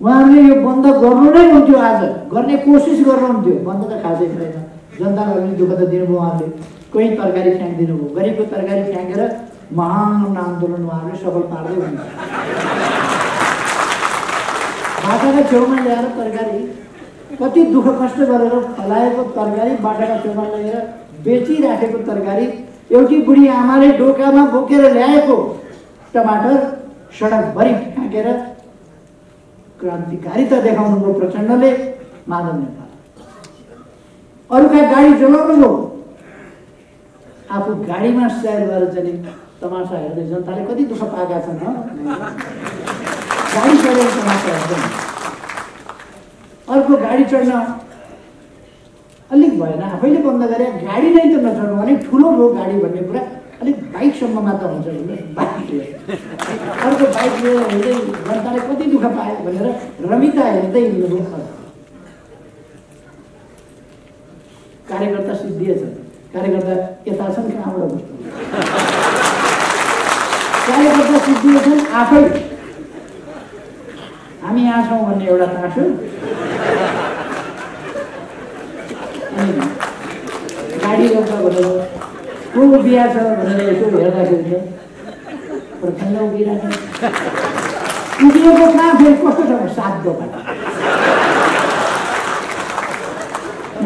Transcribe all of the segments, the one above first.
उहाँहरूले यो बन्द गर्नु नै हुन्थ्यो, आज गर्ने कोसिस गर्नुहुन्थ्यो। बन्द त खासै छैन, जनतालाई पनि दुःख त दिनुभयो उहाँहरूले। कोही तरकारी फ्याँकिदिनु भयो, गरिबको तरकारी फ्याँकेर महान आन्दोलन उहाँहरूले सफल पार्दै हुनुहुन्छ। बाटाका छेउमा ल्याएर तरकारी, कति दुःख कष्ट गरेर फलाएको तरकारी, बाटाका छेउमा ल्याएर बेचिराखेको तरकारी, एउटी बुढी आमाले डोकामा बोकेर ल्याएको टमाटर सडकभरि फ्याँकेर क्रान्तिकारिता देखाउनुभयो प्रचण्डले, माधव नेपाल। अरूका गाडी जलाउनुभयो, आफू गाडीमा सवार गरेर चाहिँ तमासा हेर्दै जनताले कति दुःख पाएका छन्। गाडी चढेर तमासा हेर्दैन, अर्को गाडी चढ्न अलिक भएन, आफैले बन्द गरे। गाडी नै त नचढ्नु, अलिक ठुलो भयो गाडी भन्ने कुरा, अलिक बाइकसम्म मात्र हुन्छ भने बाइकले अर्को बाइक लिएर हिँड्दै जनताले कति दुःख पाए भनेर रमिता हेर्दै हिँड्नुभयो। कार्यकर्ता सिद्धिएछ, कार्यकर्ता यता छन्, कहाँबाट बस्नु, कार्यकर्ता सिद्धिएछन् आफै। हामी यहाँ छौँ भन्ने एउटा चासो, गाडी रोक्छ भनेर, को बिहा छ भनेर यसो हेर्दाखेरि त प्रचण्ड उभिरहेको, उभिएको कहाँ फेरि कस्तो छ, 7 दोकान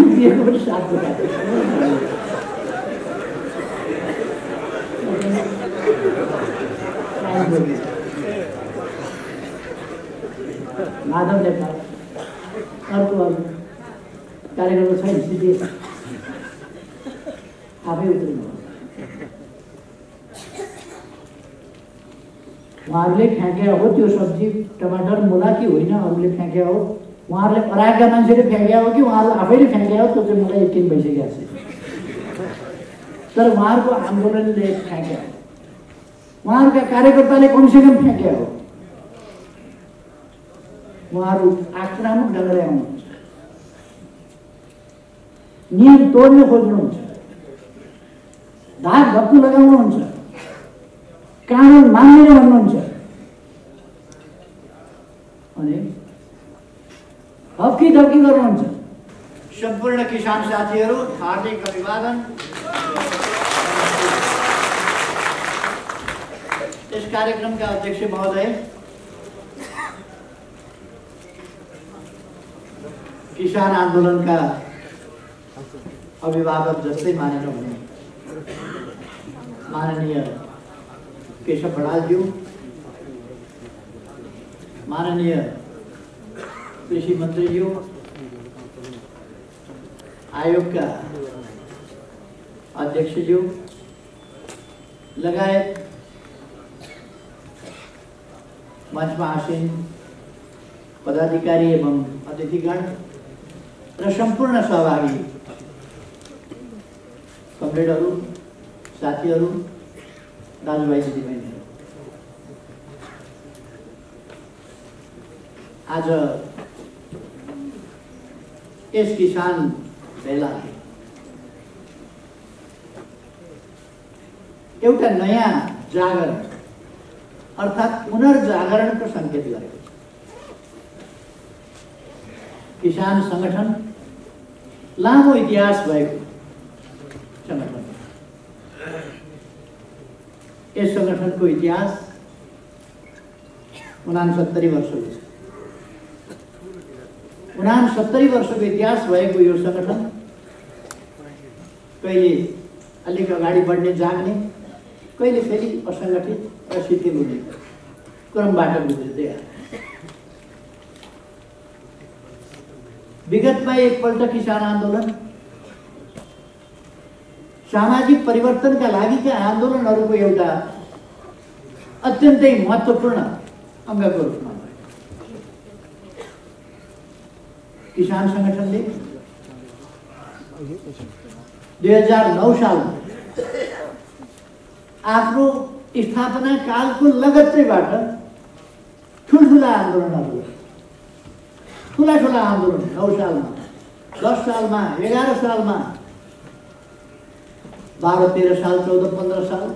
उभिएको पनि 7 दोकान। माधव नेपाल अर्को कार्यकर्ता छैन, सिधै आफै उत्रिनु। उहाँहरूले फ्याँके हो त्यो सब्जी, टमाटर, मुला कि होइन अरूले फ्याँके हो, उहाँहरूले अराएका मान्छेले फ्याँके हो कि उहाँहरूले आफैले फ्याँके हो, त्यो चाहिँ मलाई यकिन भइसकेको छ। तर उहाँहरूको आन्दोलनले फ्याँके हो, उहाँहरूका कार्यकर्ताले कमसेकम फ्याँके हो। उहाँहरू आक्रामक ढङ्गले आउनुहुन्छ, नियम तोड्न खोज्नुहुन्छ, धाक धप्पु लगाउनुहुन्छ, कानुन मान्दैन भन्नुहुन्छ, अनि हप्की धप्की गर्नुहुन्छ। सम्पूर्ण किसान साथीहरू हार्दिक अभिवादन। इस कार्यक्रम का अध्यक्ष महोदय, किसान आंदोलन का अभिभावक जस्तै मानेर हुने माननीय केशव बडालज्यू, माननीय कृषि मन्त्रीज्यू, आयोगका अध्यक्षज्यू लगायत मंचमा आसीन पदाधिकारी एवं अतिथिगण र सम्पूर्ण सहभागी कमरेडहरू, साथीहरू, दाजुभाइ दिदीबहिनीहरू, आज यस किसान भेलाले एउटा नयाँ जागरण अर्थात् पुनर्जागरणको संकेत गरेको छ। किसान संगठन लामो इतिहास भएको संगठन, यस संगठनको इतिहास 69 वर्षको छ। 69 वर्षको इतिहास भएको यो संगठन कहिले अलिक अगाडि बढ्ने जाग्ने, कहिले फेरि असंगठित र शिथिल हुने क्रमबाट गुज्रिँदै आयो। विगतमा एकपल्ट किसान आन्दोलन सामाजिक परिवर्तनका लागिका आन्दोलनहरूको एउटा अत्यन्तै महत्त्वपूर्ण अङ्गको रूपमा भयो। किसान संगठनले 2009 सालमा आफ्नो स्थापना कालको लगत्तैबाट ठुल्ठुला आन्दोलनहरू, ठुला आन्दोलन 9 सालमा, 10 सालमा, 11 सालमा, 12, 13 साल, 14, 15 साल,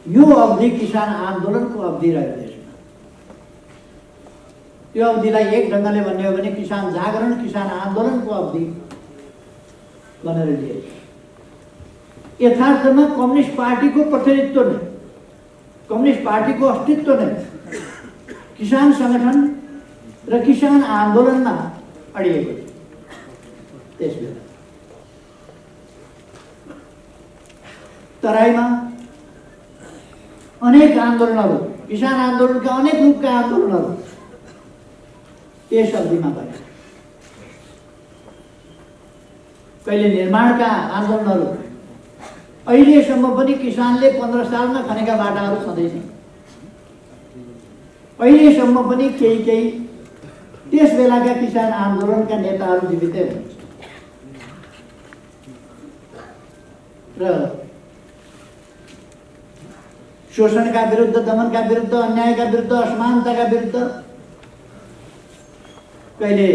यो अवधि किसान आन्दोलनको अवधि रह्यो। देशमा त्यो अवधिलाई एक ढङ्गले भन्ने हो भने किसान जागरण किसान आन्दोलनको अवधि भनेर लिए। यथार्थमा कम्युनिस्ट पार्टीको प्रतिनिधित्व नै, कम्युनिस्ट पार्टीको अस्तित्व नै किसान संगठन र किसान आन्दोलनमा अडिएको थियो। त्यसबेला तराईमा अनेक आन्दोलनहरू, किसान आन्दोलनका अनेक रूपका आन्दोलनहरू त्यस अवधिमा भए। कहिले निर्माणका आन्दोलनहरू, अहिलेसम्म पनि किसानले 15 सालमा खनेका बाटाहरू छँदैछन्। अहिलेसम्म पनि केही केही त्यस बेलाका किसान आन्दोलनका नेताहरू जीवितै हुनुहुन्छ र शोषणका विरुद्ध, दमनका विरुद्ध, अन्यायका विरुद्ध, असमानताका विरुद्ध कहिले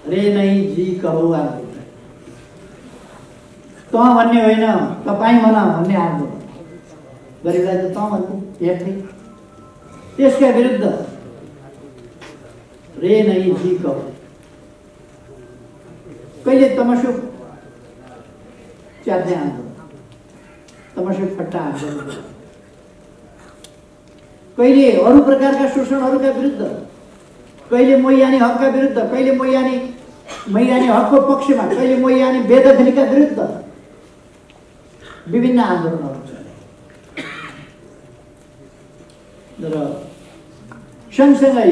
रे नहीं जी कहो आन्दोलन, त भन्ने होइन तपाईँ भन भन्ने आन्दोलन, गरिबलाई त त भन्नु हेर्ने, त्यसका विरुद्ध रे नहीं जी कहो। कहिले तमसुक च्यात्ने आन्दोलन, तमसुक फट्टा आन्दोलन, कहिले अरू प्रकारका शोषणहरूका विरुद्ध, कहिले मोयानी हकका विरुद्ध, कहिले मोयानी हकको पक्षमा, कहिले मोयानी बेदखलीका विरुद्ध विभिन्न आन्दोलनहरू चले। र सँगसँगै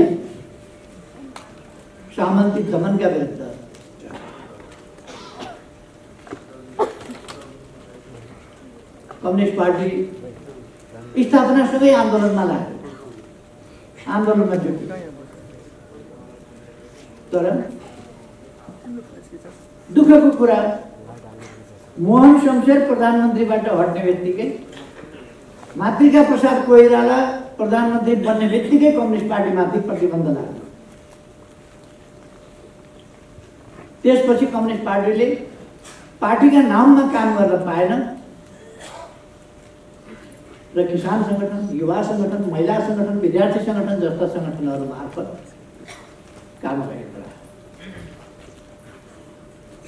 सामन्ती दमनका विरुद्ध कम्युनिस्ट पार्टी स्थापनासँगै आन्दोलनमा लाग्यो, आन्दोलनमा जुट्यो। तर दुःखको कुरा, मोहन शमशेर प्रधानमन्त्रीबाट हट्ने बित्तिकै, मातृका प्रसाद कोइराला प्रधानमन्त्री बन्ने बित्तिकै कम्युनिस्ट पार्टीमाथि प्रतिबन्ध लाग्यो। त्यसपछि कम्युनिस्ट पार्टीले पार्टीका नाममा काम गर्न पाएन र किसान संगठन, युवा संगठन, महिला संगठन, विद्यार्थी संगठन जस्ता संगठनहरू मार्फत काम गरेको।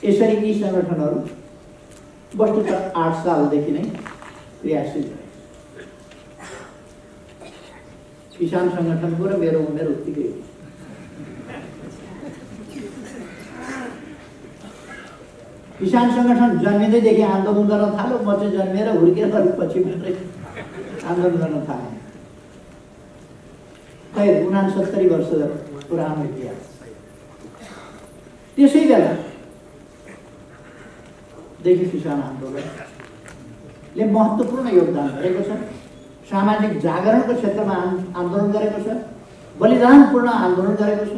यसरी यी संगठनहरू वस्तुतः 8 सालदेखि नै क्रियाशील रहे। किसान संगठनको र मेरो उमेर उत्तिकै हो। किसान संगठन जन्मिँदैदेखि आन्दोलन गर्न थाल्यो, म चाहिँ जन्मेर हुर्केर पछि मात्रै आन्दोलन गर्न थालेँ। खै 69 वर्ष पुरानो इतिहास। त्यसै बेला देखि किसान आन्दोलनले महत्त्वपूर्ण योगदान गरेको छ। सामाजिक जागरणको क्षेत्रमा आन्दोलन गरेको छ, बलिदानपूर्ण आन्दोलन गरेको छ,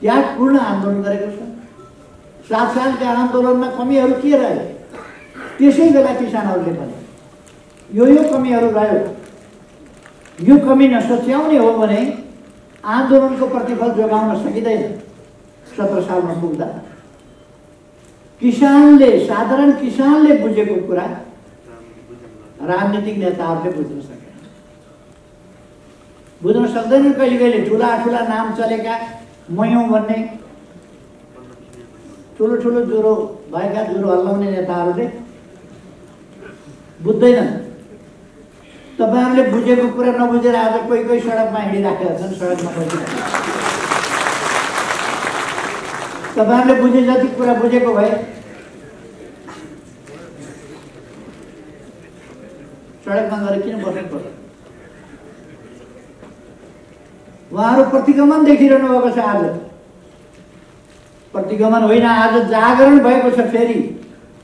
त्यागपूर्ण आन्दोलन गरेको छ। 7 सालका आन्दोलनमा कमीहरू के रहे त्यसै बेला किसानहरूले भने यो कमीहरू रह्यो, यो कमी नसच्याउने हो भने आन्दोलनको प्रतिफल जोगाउन सकिँदैन। 17 सालमा पुग्दा किसानले, साधारण किसानले बुझेको कुरा राजनीतिक नेताहरूले बुझ्न सकेन, बुझ्न सक्दैनन्। कहिले कहिले ठुला ठुला नाम चलेका मयौँ भन्ने, ठुलो ठुलो ज्वरो भएका, ज्वरो हल्लाउने नेताहरूले बुझ्दैनन्। तपाईँहरूले बुझेको कुरा नबुझेर आज कोही कोही सडकमा हिँडिराखेका छन्, सडकमा बसिरहेका। तपाईँहरूले बुझे जति कुरा बुझेको भए सडकमा गएर किन बस्नु पर्छ? उहाँहरू प्रतिगमन देखिरहनु भएको छ। आज प्रतिगमन होइन, आज जागरण भएको छ।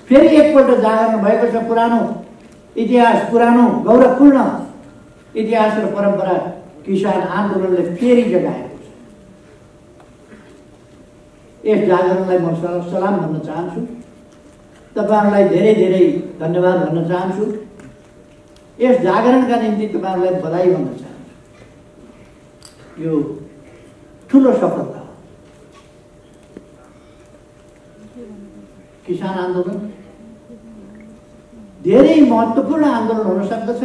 फेरि एकपल्ट जागरण भएको छ। पुरानो इतिहास, पुरानो गौरवपूर्ण इतिहास र परम्परा किसान आन्दोलनले फेरि जगाएको छ। यस जागरणलाई म सलाम भन्न चाहन्छु, तपाईँहरूलाई धेरै धेरै धन्यवाद भन्न चाहन्छु। यस जागरणका निम्ति तपाईँहरूलाई बधाई भन्न चाहन्छु। यो ठुलो सफलता हो। किसान आन्दोलन धेरै महत्त्वपूर्ण आन्दोलन हुन सक्दछ,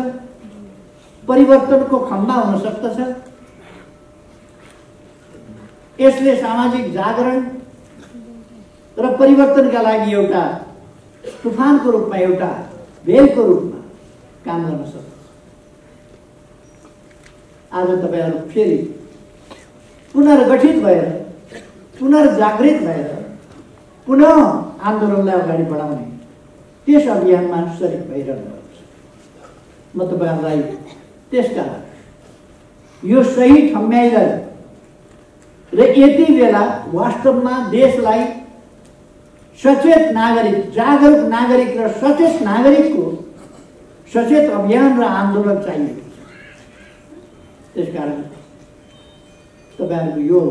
परिवर्तनको खम्बा हुन सक्दछ। यसले सामाजिक जागरण र परिवर्तनका लागि एउटा तुफानको रूपमा, एउटा भेलको रूपमा काम गर्न सक्छ। आज तपाईहरु फेरि पुनर्गठित भएर, पुनर्जागृत भएर पुनः आन्दोलनलाई अगाडि बढाउने त्यस अभियानमा सरिक भइरहनुहुन्छ। म तपाईहरुलाई त्यसका यो सही ठम्याइरहे र यति बेला वास्तवमा देशलाई सचेत नागरिक, जागरुक नागरिक र सचेत नागरिकको सचेत अभियान र आन्दोलन चाहिएको छ। त्यसकारण तपाईहरुको यो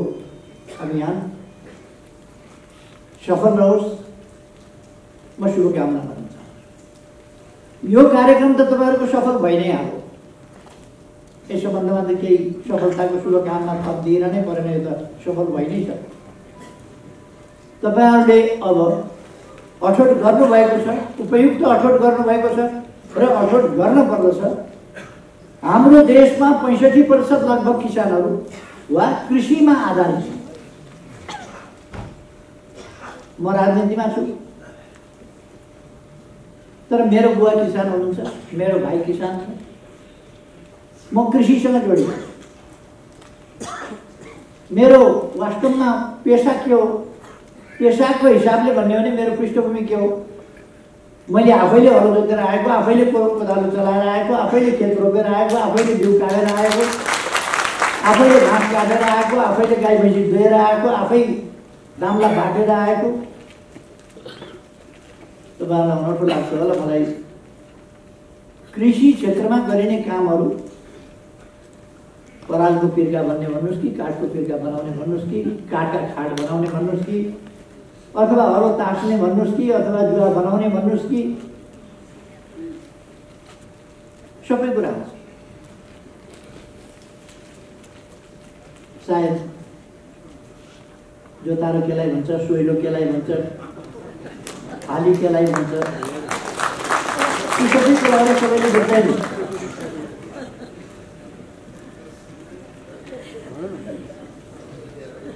अभियान सफल रहोस्, म शुभकामना गर्न चाहन्छु। यो कार्यक्रम त तपाईहरुको सफल भइ नै हाल्यो। यस सम्बन्धमा त केही सफलताको शुभकामना थप दिएर नै परेन, यो त सफल भइ नै सक्यो। तपाईहरुले अब अठोट गर्नुभएको छ, उपयुक्त अठोट गर्नुभएको छ र अठोट गर्न पर्दछ। हाम्रो देशमा 65% लगभग किसानहरू वा कृषिमा आधारित छन्। म राजनीतिमा छु, तर मेरो बुवा किसान हुनुहुन्छ, मेरो भाइ किसान छ, म कृषिसँग जोडिएको छु। मेरो वास्तवमा पेसा के हो, पेसाको हिसाबले भन्ने हो भने मेरो पृष्ठभूमि के हो, मैले आफैले हलो जोतेर आएको, आफैले कोदालो चलाएर आएको, आफैले खेत रोपेर आएको, आफैले बिउ काटेर आएको, आफैले घाँस काटेर आएको, आफैले गाई भैँसी दुहेर आएको, आफै दामला बाटेर आएको। तपाईहरुलाई अनौठो लाग्छ होला मलाई कृषि क्षेत्रमा गरिने कामहरू, परालको पिर्का भन्ने भन्नुहोस् कि काठको पिर्का बनाउने भन्नुहोस् कि काठका खाट बनाउने भन्नुहोस् कि अथवा हलो तास्ने भन्नुहोस् कि अथवा जुवा बनाउने भन्नुहोस् कि सबै कुरा हुन्छ। सायद जोतारो केलाई भन्छ, सोइलो केलाई भन्छ, हाली केलाई भन्छ, यी सबै कुराहरू सबैले बुझ्दैन।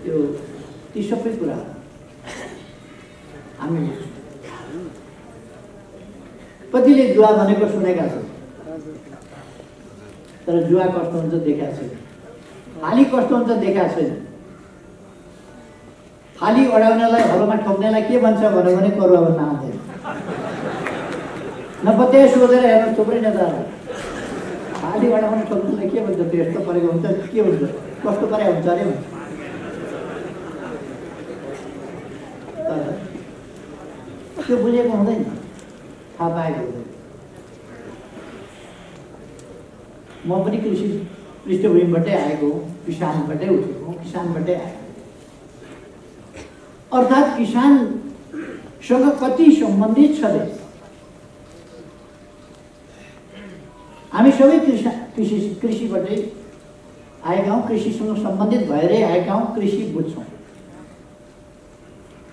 त्यो ती सबै कुरा हामी कतिले जुवा भनेको सुनेका छन्, तर जुवा कस्तो हुन्छ देखाएको छैन, हाली कस्तो हुन्छ देखाएको छैन। हाली अडाउनलाई, हलोमा ठोक्नेलाई के भन्छ भने करुवा भन्न आउँदैन। नपत्याए सोधेर हेर्नु थुप्रै नेताहरू हाली अडाउन ठोक्नुलाई के भन्छ, त्यस्तो परेको हुन्छ, के हुन्छ, कस्तो परे हुन्छ अरे भन्छ। त्यो बुझेको हुँदैन, थाहा पाएको हुँदैन। म पनि कृषि पृष्ठभूमिबाटै आएको, किसानबाटै उठेको, किसानबाटै आएको। अर्थात् किसानसँग कति सम्बन्धित छ देश। हामी सबै कृषिबाटै आएका हौँ, कृषिसँग सम्बन्धित भएरै आएका हौँ, कृषि बुझ्छौँ,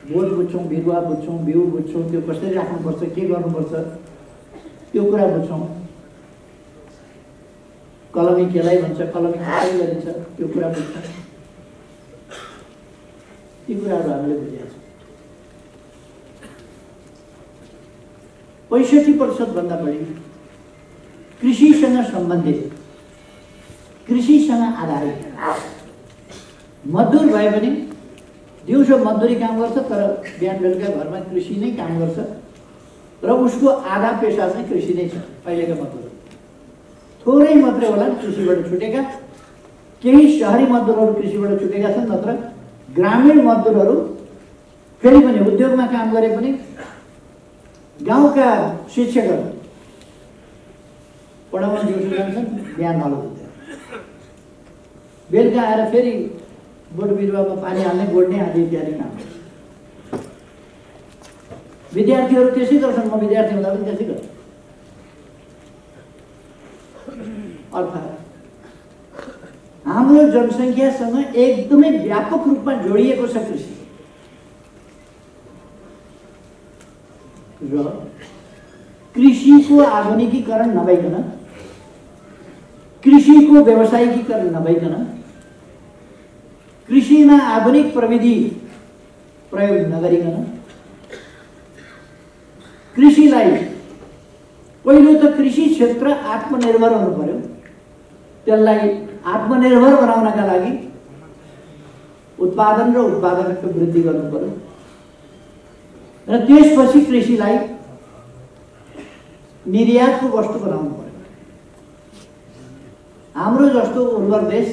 बोट बुझ्छौँ, बिरुवा बुझ्छौँ, बिउ बुझ्छौँ, त्यो कसरी राख्नुपर्छ, के गर्नुपर्छ त्यो कुरा बुझ्छौँ। कलमी केलाई भन्छ, कलमी कसरी गरिन्छ त्यो कुरा बुझ्छौँ। ती कुराहरू हामीले बुझेका छौँ। 65% भन्दा बढी कृषिसँग सम्बन्धित, कृषिसँग आधारित मजदुर भए पनि दिउँसो मजदुरी काम गर्छ, तर बिहान बेलुका घरमा कृषि नै काम गर्छ र उसको आधा पेसा चाहिँ कृषि नै छ। अहिलेका मजदुर थोरै मात्रै होला कृषिबाट छुटेका, केही सहरी मजदुरहरू कृषिबाट छुटेका छन्, नत्र ग्रामीण मजदुरहरू फेरि पनि उद्योगमा काम गरे पनि गाउँका शिक्षकहरू पढाउन दिउँसो जान्छन्, बिहान हलो जोतेर बेलुका आएर फेरि बोट बिरुवामा पानी हाल्ने, गोड्ने आदि इत्यादि काम। विद्यार्थीहरू त्यसै गर्छन्, म विद्यार्थी हुँदा पनि त्यसै गर्छु। अर्थात् हाम्रो जनसङ्ख्यासँग एकदमै व्यापक रूपमा जोडिएको छ कृषि र कृषिको आधुनिकीकरण नभइकन, कृषिको व्यावसायिकीकरण नभइकन कृषिमा आधुनिक प्रविधि प्रयोग नगरिकन कृषिलाई पहिलो त कृषि क्षेत्र आत्मनिर्भर हुनु पर्यो। त्यसलाई आत्मनिर्भर बनाउनका लागि उत्पादन र उत्पादकको वृद्धि गर्नु पर्यो र त्यसपछि कृषिलाई निर्यातको वस्तु बनाउनु पर्यो। हाम्रो जस्तो उर्वर देश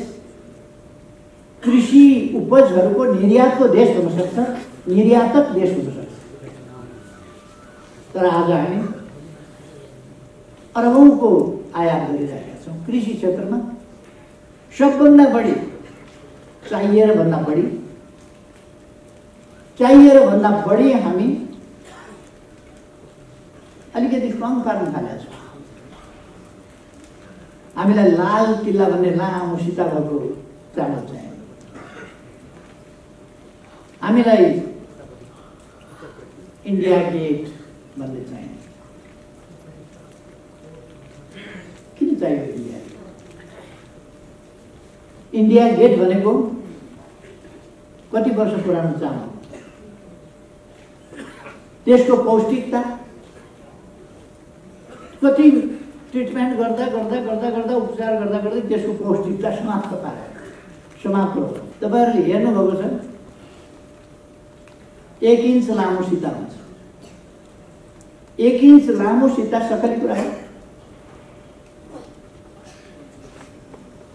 कृषि उपजहरूको निर्यातको देश हुन सक्छ, निर्यातक देश हुन सक्छ। तर आज हामी अरबौंको आयात गरिरहेका छौँ। कृषि क्षेत्रमा सबभन्दा बढी चाहिएर भन्दा बढी हामी अलिकति कम पार्न थालेका छौँ। हामीलाई लाल किल्ला भन्ने लामो सीता भएको चामल चाहियो। हामीलाई इन्डिया गेट भन्ने चाहियो। किन चाहियो इन्डिया गेट? इन्डिया गेट भनेको कति वर्ष पुरानो चामल, त्यसको पौष्टिकता कति ट्रिटमेन्ट गर्दा उपचार गर्दा त्यसको पौष्टिकता समाप्त हो। तपाईहरुले हेर्नुभएको छ 1 इन्च लामो सीता हुन्छ। 1 इन्च लामो सीता सकली कुरा हो।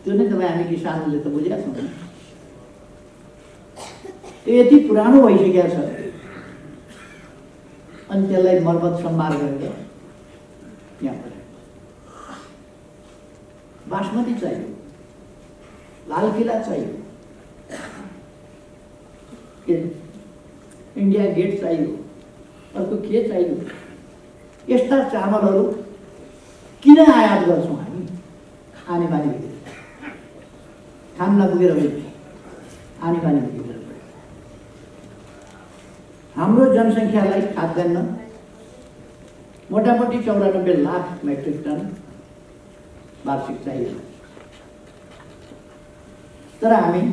त्यो नै तपाईँ हामी किसानले त बुझेका छौँ। यति पुरानो भइसकेको छ अनि त्यसलाई मर्मत सम्भार गरेर यहाँ बासमती चाहियो, लाल किला चाहियो, इन्डिया गेट चाहियो, अर्को के चाहियो? यस्ता चामलहरू किन आयात गर्छौँ हामी? आनी बानी खान नपुगेर आनी बानी पुगेर हाम्रो जनसङ्ख्यालाई खाद्यान्न मोटामोटी 94 लाख मेट्रिक टन वार्षिक चाहियो। तर हामी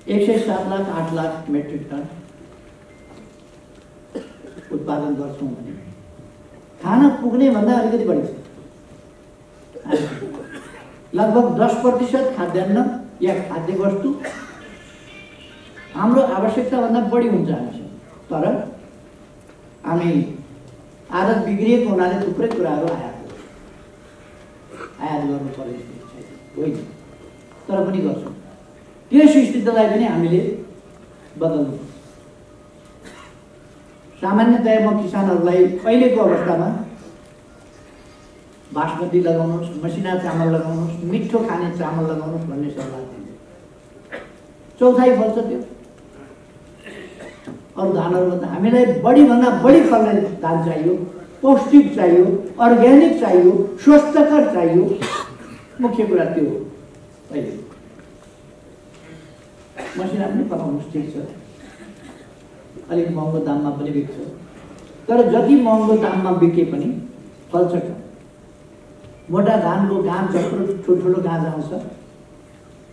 107 लाख 8 लाख मेट्रिक टन उत्पादन गर्छौँ भने खान पुग्ने भन्दा अलिकति बढी छ। लगभग 10% खाद्यान्न या खाद्य वस्तु हाम्रो आवश्यकता भन्दा बढी हुन्छ हामीसँग। तर हामी आदत बिग्रिएको हुनाले थुप्रै कुराहरू आयात गर्नु पर्ने स्थिति होइन। तर पनि गर्छौँ। त्यस स्थितिलाई पनि हामीले बदल्नु। सामान्यतया म किसानहरूलाई अहिलेको अवस्थामा बासमती लगाउनुहोस्, मसिना चामल लगाउनुहोस्, मिठो खाने चामल लगाउनुहोस् भन्ने सल्लाह दिन्छु। चौथाइ फल्छ त्यो। अरू धानहरूमा त हामीलाई बढीभन्दा बढी फल्ने धान चाहियो, पौष्टिक चाहियो, अर्ग्यानिक चाहियो, स्वस्थकर चाहियो। मुख्य कुरा त्यो हो। अहिले मसिना पनि पकाउनुहोस्, ठिक छ, अलिक महँगो दाममा पनि बिक्छ। तर जति महँगो दाममा बिके पनि फल्छ। मोटा धानको गाँठ जत्रो ठुल्ठुलो गाँठ आउँछ,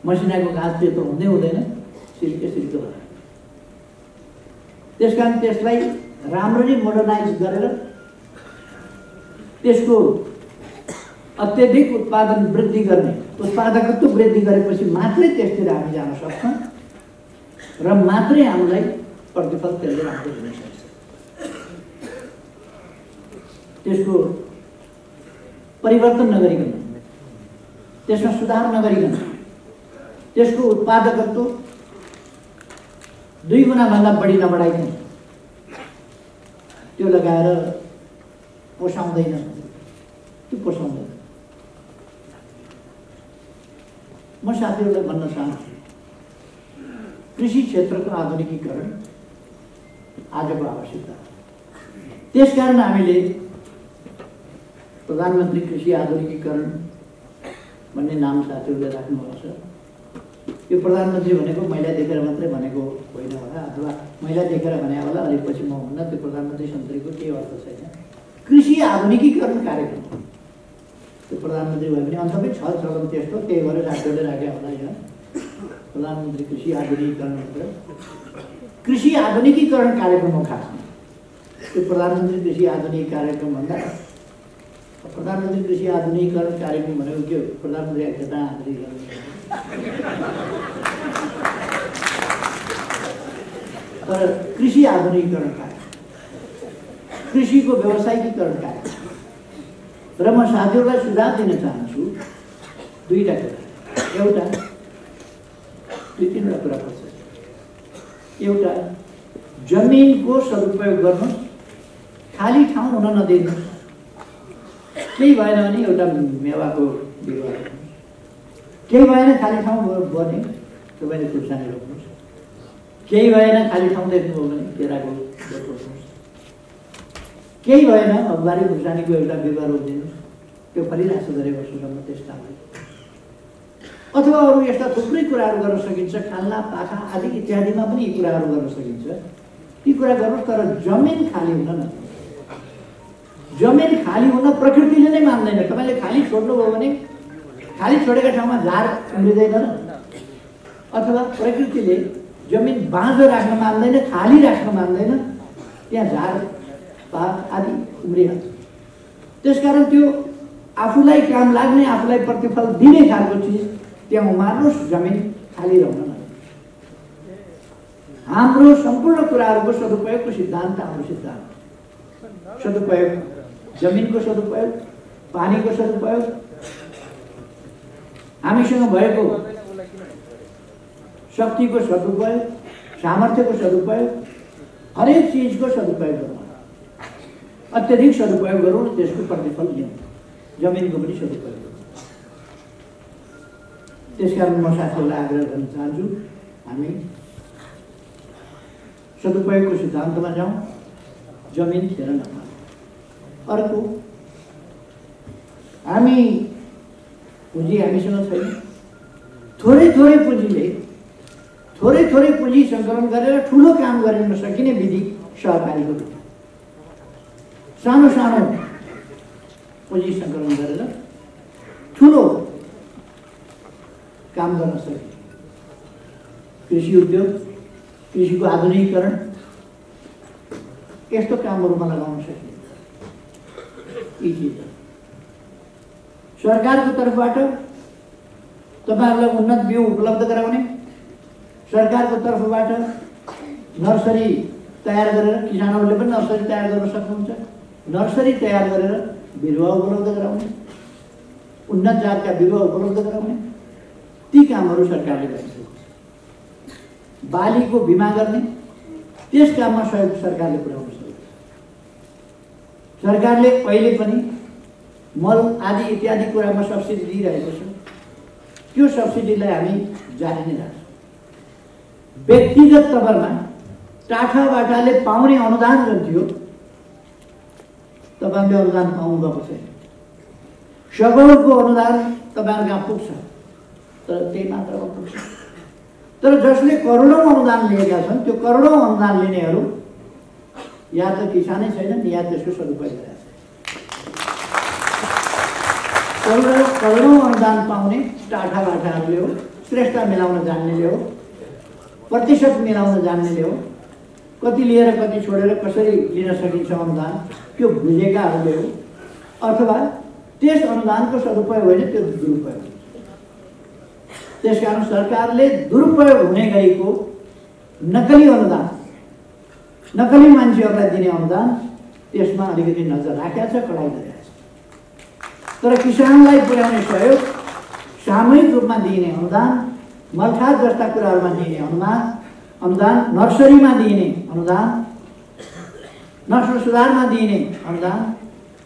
मसिनाको गाँठ त्यत्रो हुँदै हुँदैन, सिल्के भयो। त्यसकारण त्यसलाई राम्ररी मोडर्नाइज गरेर त्यसको अत्यधिक उत्पादन वृद्धि गर्ने, उत्पादकत्व वृद्धि गरेपछि मात्रै त्यसतिर हामी जान सक्छौँ र मात्रै हामीलाई प्रतिफल त्यसले राम्रो दिन सक्छ। त्यसको परिवर्तन नगरिकन, त्यसमा सुधार नगरिकन, त्यसको उत्पादकत्व 2 गुणा भन्दा बढी नबढाइकन त्यो लगाएर पोसाउँदैन। त्यो पोसाउँदैन। म साथीहरूलाई भन्न चाहन्छु, कृषि क्षेत्रको आधुनिकीकरण आजको आवश्यकता। त्यसकारण हामीले प्रधानमन्त्री कृषि आधुनिकीकरण भन्ने नाम साथीहरूले राख्नुभएको छ। यो प्रधानमन्त्री भनेको महिला देखेर मात्रै भनेको होइन होला, अथवा महिला देखेर भने होला, अलिक पछि म हुन्न। त्यो प्रधानमन्त्री सन्तरीको केही अर्थ छैन। कृषि आधुनिकीकरण कार्यक्रम त्यो प्रधानमन्त्री भयो भने अन्तमै छ चलन त्यस्तो, त्यही भएर साथीहरूले राखेको होला यहाँ। प्रधानमन्त्री कृषि आधुनिकीकरण कृषि आधुनिकीकरण कार्यक्रम हो खासमा। त्यो प्रधानमन्त्री कृषि आधुनिक कार्यक्रम भन्दा प्रधानमन्त्री कृषि आधुनिकीकरण कार्यक्रम भनेको के हो? प्रधानमन्त्री खेता आधुनिकीकरण तर कृषि आधुनिकीकरण कार्यक्रम, कृषिको व्यवसायीकरण कार्यक्रम। र म साथीहरूलाई सुझाव दिन चाहन्छु दुईटा कुरा। एउटा दुई तीनवटा कुरा पर्छ। एउटा जमिनको सदुपयोग गर्नुहोस्, खाली ठाउँ हुन नदिनुहोस्। केही भएन भने एउटा मेवाको बिरुवा रोप्नुहोस्, केही भएन खाली ठाउँ बने तपाईँले खुर्सानी रोप्नुहोस्, केही भएन खाली ठाउँ देख्नुभयो भने केराको बोट रोप्नुहोस्, केही भएन अखबारी खुर्सानीको एउटा बिरुवा रोपिदिनुहोस्, त्यो फलिरहेको छ धेरै वर्षसम्म त्यसलाई। अथवा अरू यस्ता थुप्रै कुराहरू गर्न सकिन्छ, खाल्ना पाखा आदि इत्यादिमा पनि यी कुराहरू गर्न सकिन्छ। ती कुरा गर्नुहोस्, तर जमिन खाली हुन न। जमिन खाली हुन प्रकृतिले नै मान्दैन। तपाईँले खाली छोड्नुभयो भने खाली छोडेका ठाउँमा झार उम्रिँदैन, अथवा प्रकृतिले जमिन बाँझो राख्न मान्दैन, खाली राख्न मान्दैन, त्यहाँ झार पात आदि उम्रिहाल्छ। त्यसकारण त्यो आफूलाई काम लाग्ने, आफूलाई प्रतिफल दिने खालको चिज त्यहाँ उमार्नुहोस्, जमिन खाली रहन नदिनुहोस्। हाम्रो सम्पूर्ण कुराहरूको सदुपयोगको सिद्धान्त हाम्रो सिद्धान्त। सदुपयोग, जमिनको सदुपयोग, पानीको सदुपयोग, हामीसँग भएको शक्तिको सदुपयोग, सामर्थ्यको सदुपयोग, हरेक चिजको सदुपयोग गरौँ। अत्यधिक सदुपयोग गरौँ, त्यसको प्रतिफल लियौँ। जमिनको पनि सदुपयोग गरौँ। त्यसकारण म साथीहरूलाई आग्रह गर्न चाहन्छु, हामी सदुपयोगको सिद्धान्तमा जाउँ, जमिन खेर नपाऊँ। अर्को, हामी पुँजी हामीसँग छैन। थोरै थोरै पुँजीले, थोरै थोरै पुँजी सङ्कलन गरेर ठुलो काम गर्न सकिने विधि सहकारीको विधि। सानो सानो पुँजी सङ्कलन गरेर ठुलो काम गर्न सकिने कृषि उद्योग, कृषिको आधुनिकीकरण, यस्तो कामहरूमा लगाउन सकिने यी चिजहरू। सरकारको तर्फबाट तपाईँहरूलाई उन्नत बिउ उपलब्ध गराउने, सरकारको तर्फबाट नर्सरी तयार गरेर किसानहरूले पनि नर्सरी तयार गर्न सक्नुहुन्छ। नर्सरी तयार गरेर बिरुवा उपलब्ध गराउने, उन्नत जातका बिरुवा उपलब्ध गराउने, ती कामहरू सरकारले गर्न सक्छ। बालीको बिमा गर्ने, त्यस काममा सहयोग सरकारले पुर्याउन सक्छ। सरकारले अहिले पनि मल आदि इत्यादि कुरामा सब्सिडी दिइरहेको छ। त्यो सब्सिडीलाई हामी जारी नै राख्छौँ। व्यक्तिगत तवरमा टाठाबाटाले पाउने अनुदान जुन थियो, तपाईँले अनुदान पाउनुभएको छैन। सगौरको अनुदान तपाईँहरू कहाँ पुग्छ, तर त्यही मात्रामा पुग्छ। तर जसले करोडौँ अनुदान लिएका छन्, त्यो करोडौँ अनुदान लिनेहरू या त किसानै छैनन् या त्यसको सदुपयोग गरेका छन्। करोडौँ अनुदान पाउने टाठाबाटाहरूले हो, श्रेष्ठ मिलाउन जान्नेले हो, प्रतिशत मिलाउन जान्नेले हो, कति लिएर कति छोडेर कसरी लिन सकिन्छ अनुदान त्यो बुझेकाहरूले हो, अथवा त्यस अनुदानको सदुपयोग होइन, त्यो दुरुपयोग। त्यसकारण सरकारले दुरुपयोग हुने गरीको नकली अनुदान, नकली मान्छेहरूलाई दिने अनुदान, त्यसमा अलिकति नजर राखेको छ, कडाइ गरिरहेको छ। तर किसानलाई पुर्याउने सहयोग, सामूहिक रूपमा दिइने अनुदान, मलखाद जस्ता कुराहरूमा दिइने अनुदान, नर्सरीमा दिइने अनुदान, नस्ल सुधारमा दिइने अनुदान,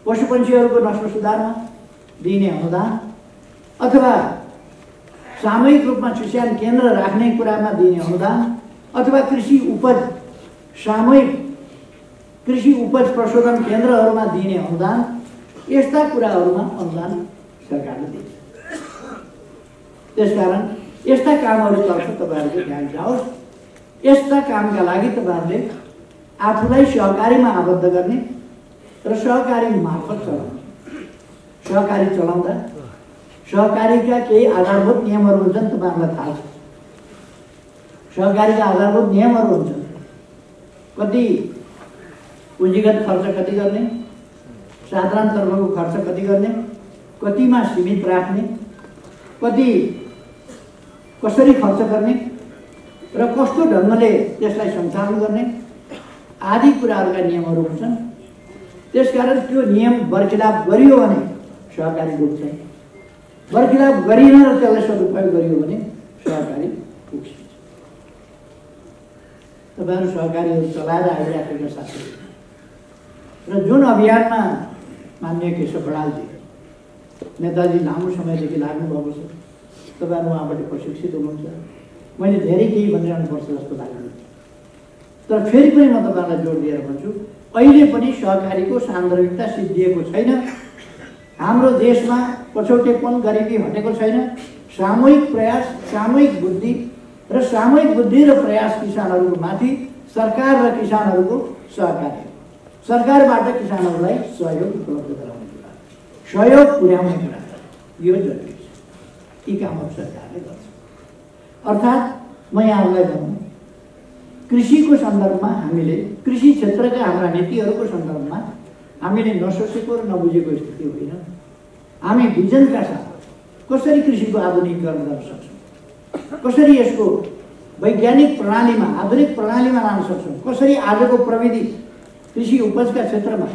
पशुपन्छीहरूको नस्ल सुधारमा दिइने अनुदान, अथवा सामूहिक रूपमा चिस्यान केन्द्र राख्ने कुरामा दिने अनुदान, अथवा कृषि उपज सामूहिक कृषि उपज प्रशोधन केन्द्रहरूमा दिने अनुदान, यस्ता कुराहरूमा अनुदान सरकारले दिन्छ। त्यसकारण यस्ता कामहरूतर्फ तपाईँहरूको ध्यान जाओस्। यस्ता कामका लागि तपाईँहरूले आफूलाई सहकारीमा आबद्ध गर्ने र सहकारी मार्फत चलाउने। सहकारी चलाउँदा सहकारीका केही आधारभूत नियमहरू हुन्छन्, तपाईँहरूलाई थाहा छ। सहकारीका आधारभूत नियमहरू हुन्छन्। कति पुँजीगत खर्च कति गर्ने, साधारण तर्फको खर्च कति गर्ने, कतिमा सीमित राख्ने, कति कसरी खर्च गर्ने र कस्तो ढङ्गले त्यसलाई सञ्चालन गर्ने आदि कुराहरूका नियमहरू हुन्छन्। त्यसकारण त्यो नियम बरखिलाफ गरियो भने सहकारी डुब्छ, बरखिलाफ गरिएन र त्यसलाई सदुपयोग गरियो भने सहकारी पुग्छ। तपाईँहरू सहकारीहरू चलाएर आइराखेका साथीहरू र जुन अभियानमा माननीय केशव बडालजी नेताजी लामो समयदेखि लाग्नुभएको छ, तपाईँहरू उहाँबाट प्रशिक्षित हुनुहुन्छ। मैले धेरै केही भनिरहनुपर्छ जस्तो लाग्दैन, तर फेरि पनि म तपाईँलाई जोड दिएर भन्छु, अहिले पनि सहकारीको सान्दर्भिकता सिद्धिएको छैन। हाम्रो देशमा पछौटेपन गरिबी हटेको छैन। सामूहिक प्रयास, सामूहिक बुद्धि र सामूहिक बुद्धि र प्रयास किसानहरूको माथि सरकार र किसानहरूको सहकार्य, सरकारबाट किसानहरूलाई सहयोग उपलब्ध गराउने कुरा, सहयोग पुर्याउने कुरा, यो जरुरी छ। यी कामहरू सरकारले गर्छ। अर्थात् म यहाँहरूलाई भनौँ, कृषिको सन्दर्भमा हामीले, कृषि क्षेत्रका हाम्रा नीतिहरूको सन्दर्भमा हामीले नसोचेको र नबुझेको स्थिति होइन। हामी भिजनका साथ कसरी कृषिको आधुनिकीकरण गर्न सक्छौँ, कसरी यसको वैज्ञानिक प्रणालीमा, आधुनिक प्रणालीमा लान सक्छौँ, कसरी आजको प्रविधि कृषि उपजका क्षेत्रमा,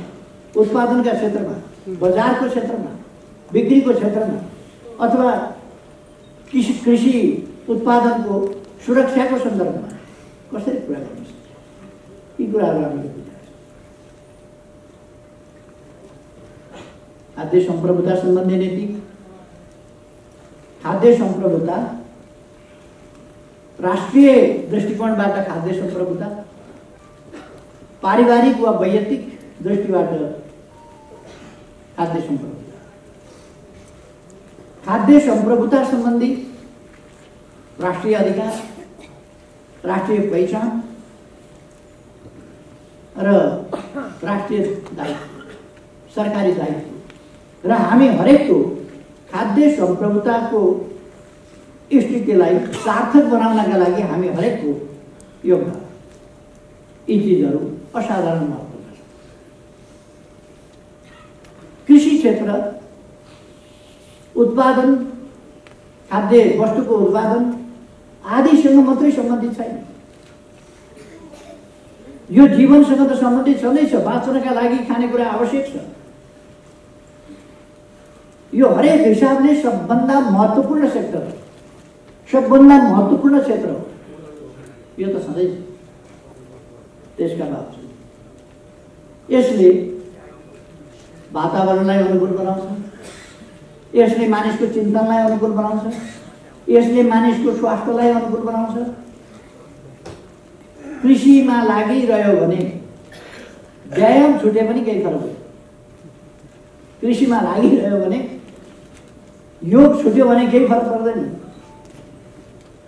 उत्पादनका क्षेत्रमा, बजारको क्षेत्रमा, बिक्रीको क्षेत्रमा अथवा कृषि उत्पादनको सुरक्षाको सन्दर्भमा कसरी कुरा गर्न सक्छ, यी कुराहरू हामीले बुझ्छौँ। खाद्य सम्प्रभुता सम्बन्धी नीति, खाद्य सम्प्रभुता, राष्ट्रिय दृष्टिकोणबाट खाद्य सम्प्रभुता, पारिवारिक वा वैयक्तिक दृष्टिबाट खाद्य सम्प्रभुता, खाद्य सम्प्रभुता सम्बन्धी राष्ट्रिय अधिकार, राष्ट्रिय पहिचान र राष्ट्रिय दायित्व, सरकारी दायित्व र हामी हरेकको खाद्य सम्प्रभुताको स्थितिलाई सार्थक बनाउनका लागि हामी हरेकको योगदान, यी चिजहरू असाधारण महत्त्वका छन्। कृषि क्षेत्र उत्पादन, खाद्य वस्तुको उत्पादन आदिसँग मात्रै सम्बन्धित छैन, यो जीवनसँग त सम्बन्धित छँदैछ। बाँच्नका लागि खानेकुरा आवश्यक छ। यो हरेक हिसाबले सबभन्दा महत्त्वपूर्ण सेक्टर हो, सबभन्दा महत्त्वपूर्ण क्षेत्र हो, यो त छँदैछ। त्यसका बावजुद यसले वातावरणलाई अनुकूल बनाउँछ, यसले मानिसको चिन्तनलाई अनुकूल बनाउँछ, यसले मानिसको स्वास्थ्यलाई अनुकूल बनाउँछ। कृषिमा लागिरह्यो भने व्यायाम छुटे पनि केही फरक होइन। कृषिमा लागिरह्यो भने, योग छुट्यो भने केही फरक पर्दैन।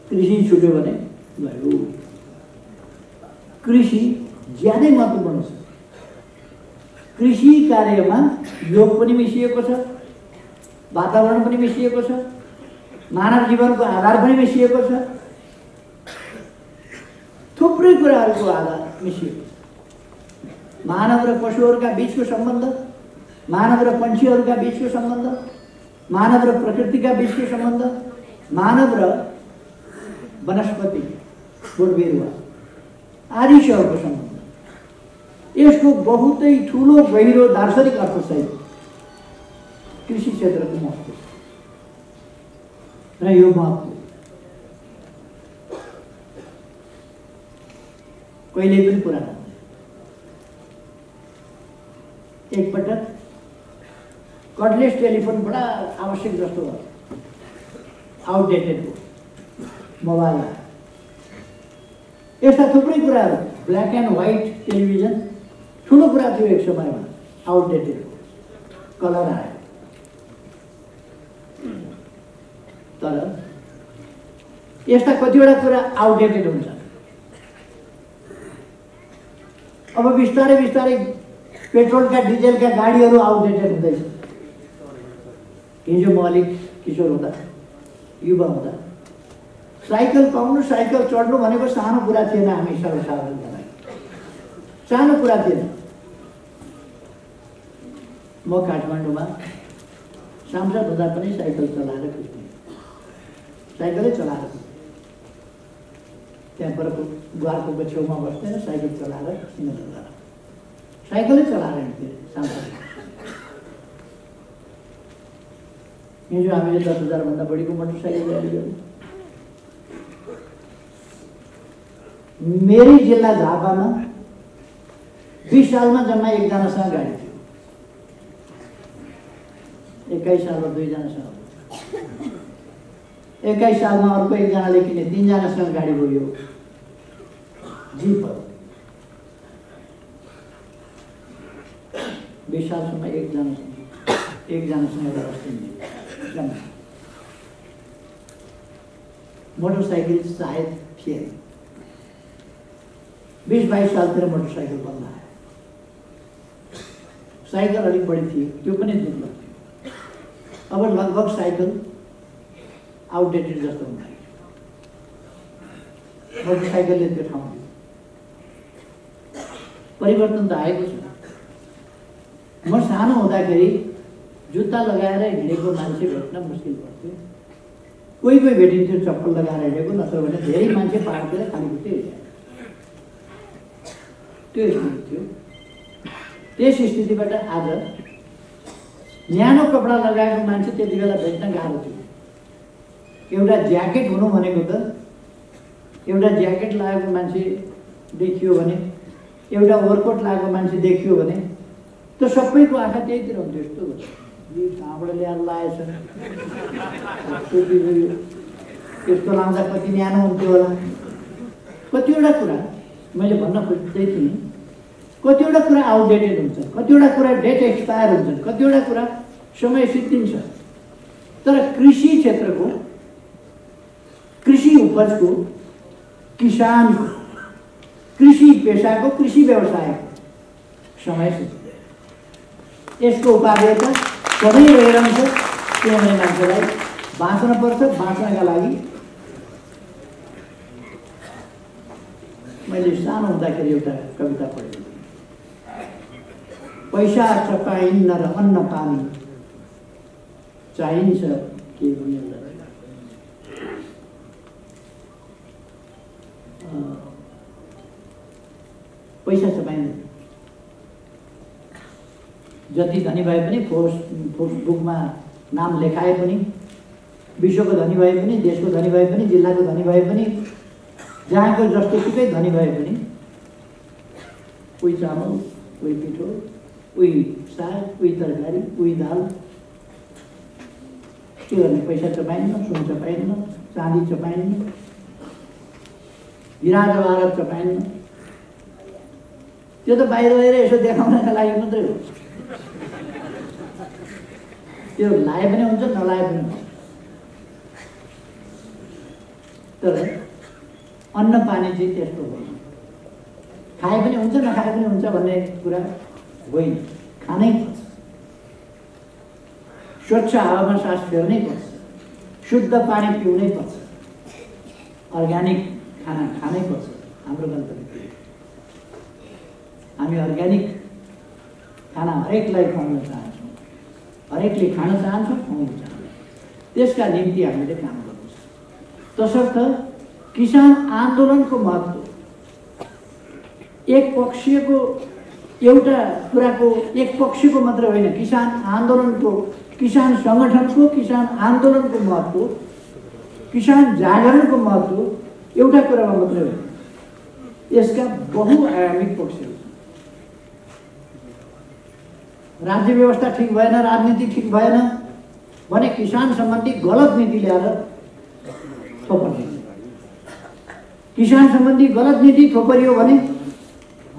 कृषि छुट्यो भने गयो। कृषि ज्यादै महत्त्वपूर्ण छ। कृषि कार्यमा योग पनि मिसिएको छ, वातावरण पनि मिसिएको छ, मानव जीवनको आधार पनि मिसिएको छ, थुप्रै कुराहरूको आधार मिसिएको छ। मानव र पशुहरूका बिचको सम्बन्ध, मानव र पन्छीहरूका बिचको सम्बन्ध, मानव र प्रकृतिका बिचको सम्बन्ध, मानव र वनस्पति, बोटबिरुवा आदिसँगको सम्बन्ध, यसको बहुतै ठुलो गहिरो दार्शनिक अर्थसहित कृषि क्षेत्रको महत्त्व छ। र यो महत्त्व कहिले पनि पुरा नहुँदैन। एकपटक कर्डलेस टेलिफोन बडा आवश्यक जस्तो भयो, आउटडेटेड हो, मोबाइल आयो, यस्ता थुप्रै कुराहरू, ब्ल्याक एन्ड व्हाइट टेलिभिजन ठुलो कुरा थियो एक समयमा, आउटडेटेड हो, कलर आयो। तर यस्ता कतिवटा कुरा आउटडेटेड हुन्छ। अब बिस्तारै बिस्तारै पेट्रोलका डिजेलका गाडीहरू आउटडेटेड हुँदैछ। हिजो म अलिक किशोर हुँदा, युवा हुँदा साइकल पाउनु, साइकल चढ्नु भनेको सानो कुरा थिएन। हामी सर्वसाधारणका लागि सानो कुरा थिएन। म काठमाडौँमा सांसद हुँदा पनि साइकल चलाएर कुद्थेँ, साइकलै चलाएर कुद्थेँ। त्यहाँ पर द्वारको छेउमा बस्थेँ, साइकल चलाएर सिंहदरबार साइकलै चलाएर हिँड्थेँ सांसद। हिजो हामीले 10,000 भन्दा बढीको मोटरसाइकल ल्याएर गयौँ। मेरै जिल्ला झापामा 20 सालमा जम्मा एकजनासँग गाडी थियो, 21 सालमा 2 जनासँग, 21 सालमा अर्को एकजनाले किने 3 जनासँग गाडी गयो। जीप 20 सालसम्म एकजनासँग एउटा रस्ता मोटरसाइकल सायद थिएन। 20-22 सालतिर मोटरसाइकल बन्द आयो। साइकल अलिक बढी थियो, त्यो पनि दुर्लभ थियो। अब लगभग साइकल आउटडेटेड जस्तो हुन लाग्यो। मोटरसाइकलले त्यो ठाउँ दियो। परिवर्तन त आएको छ। म सानो हुँदाखेरि जुत्ता लगाएर हिँडेको मान्छे भेट्न मुस्किल पर्थ्यो। कोही कोही भेटिन्थ्यो चप्पल लगाएर हिँडेको, नत्र भने धेरै मान्छे पाहाडतिर खाली खुट्टै हिँड्थ्यो। त्यो स्थिति थियो। त्यस स्थितिबाट आज न्यानो कपडा लगाएको मान्छे त्यति बेला भेट्न गाह्रो थियो। एउटा ज्याकेट हुनु भनेको त, एउटा ज्याकेट लगाएको मान्छे देखियो भने, एउटा ओभरकोट लगाएको मान्छे देखियो भने त सबैको आँखा त्यहीतिर हुन्थ्यो। यस्तो कहाँबाट ल्याएर लगाएछ, त्यस्तो लाउँदा कति न्यानो हुन्थ्यो होला। कतिवटा कुरा मैले भन्न खोज्दै थिएँ, कतिवटा कुरा आउटडेटेड हुन्छ, कतिवटा कुरा डेट एक्सपायर हुन्छ, कतिवटा कुरा समय सिद्धिन्छ। तर कृषि क्षेत्रको, कृषि उपजको, किसानको, कृषि पेसाको, कृषि व्यवसायको समय सिद्धिन्छ। यसको उपादेयता सधैँ रहिरहन्छ। किनभने मान्छेलाई बाँच्न पर्छ। बाँच्नका लागि मैले सानो हुँदाखेरि एउटा कविता पढेको थिएँ। पैसा चपाइन्न र अन्न पानी चाहिन्छ के भने पैसा चपाइन्न। जति धनी भए पनि, फोर्स बुकमा नाम लेखाए पनि, विश्वको धनी भए पनि, देशको धनी भए पनि, जिल्लाको धनी भए पनि, जहाँको जस्तो सुकै धनी भए पनि, कोही चामल, कोही पिठो, कोही साग, कोही तरकारी, कोही दाल, के गर्ने? पैसा चपाइन्न, सुन चपाइन्न, चाँदी चपाइन्न, हिरा जवाहरत चपाइन्न। त्यो त बाहिर गएर यसो देखाउनका लागि मात्रै हो। त्यो लाए पनि हुन्छ, नलाए पनि हुन्छ। तर अन्न पानी चाहिँ त्यस्तो होइन। खाए पनि हुन्छ, नखाए पनि हुन्छ भन्ने कुरा होइन। खानै पर्छ। स्वच्छ हावामा सास फेर्नै पर्छ। शुद्ध पानी पिउनै पर्छ। अर्ग्यानिक खाना खानै पर्छ। हाम्रो गन्तव्य हामी अर्ग्यानिक खाना हरेकलाई खुवाउन चाहन्छौँ, हरेकले खान चाहन्छौँ, खुवाउन चाहन्छौँ। त्यसका निम्ति हामीले काम गर्नुपर्छ। तसर्थ किसान आन्दोलनको महत्त्व एक पक्षीयको एउटा कुराको एक पक्षीको मात्र होइन। किसान आन्दोलनको, किसान सङ्गठनको, किसान आन्दोलनको महत्त्व, किसान जागरणको महत्त्व एउटा कुरामा मात्रै होइन। यसका बहुआयामिक पक्षहरू छन्। राज्य व्यवस्था ठिक भएन, राजनीति ठिक भएन भने किसान सम्बन्धी गलत नीति ल्याएर थोपर्ने। किसान सम्बन्धी गलत नीति थोपरियो भने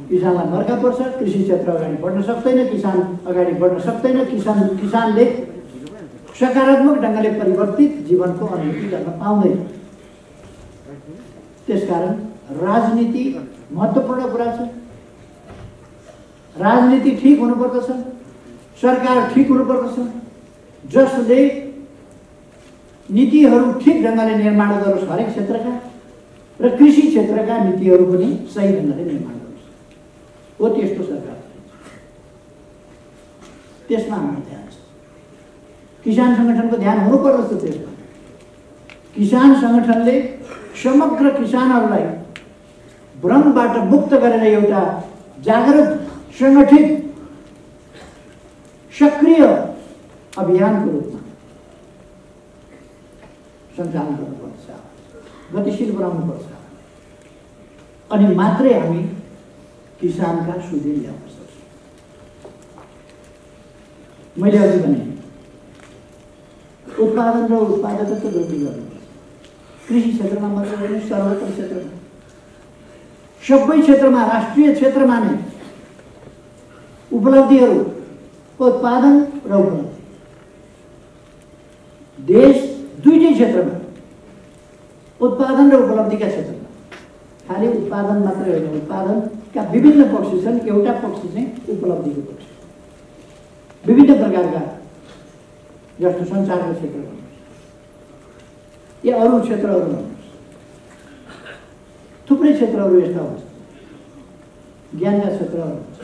किसानलाई मर्का पर्छ। कृषि क्षेत्र अगाडि बढ्न सक्दैन, किसान अगाडि बढ्न सक्दैन। किसानले सकारात्मक ढङ्गले परिवर्तित जीवनको अनुभूति गर्न पाउँदैन। त्यसकारण राजनीति महत्त्वपूर्ण कुरा छ। राजनीति ठिक हुनुपर्दछ, सरकार ठिक हुनुपर्दछ, जसले नीतिहरू ठिक ढङ्गले निर्माण गरोस् हरेक क्षेत्रका र कृषि क्षेत्रका नीतिहरू पनि सही ढङ्गले निर्माण गरोस्। हो त्यस्तो सरकार, त्यसमा हाम्रो ध्यान छ। किसान सङ्गठनको ध्यान हुनुपर्दछ त्यसमा। किसान सङ्गठनले समग्र किसानहरूलाई भ्रमबाट मुक्त गरेर एउटा जागरुक, सङ्गठित, सक्रिय अभियानको रूपमा सञ्चालन गर्नुपर्छ, गतिशील बनाउनुपर्छ। अनि मात्रै हामी किसानका सुधीर ल्याउन सक्छौँ। मैले अघि भने उत्पादन र उत्पादकत्व वृद्धि गर्नुपर्छ। कृषि क्षेत्रमा मात्र होइन, सर्वोत्तर क्षेत्रमा, सबै क्षेत्रमा, राष्ट्रिय क्षेत्रमा नै उपलब्धिहरू, उत्पादन र उपलब्धि। देश दुईटै क्षेत्रमा, उत्पादन र उपलब्धिका क्षेत्रमा, खालि उत्पादन मात्रै होइन, उत्पादनका विभिन्न पक्ष छन्। एउटा पक्ष चाहिँ उपलब्धिको पक्ष, विभिन्न प्रकारका, जस्तो सञ्चारको क्षेत्र भन्नुहोस् या अरू क्षेत्रहरू भन्नुहोस्, थुप्रै क्षेत्रहरू यस्ता हुन्छ। ज्ञानका क्षेत्रहरू हुन्छ,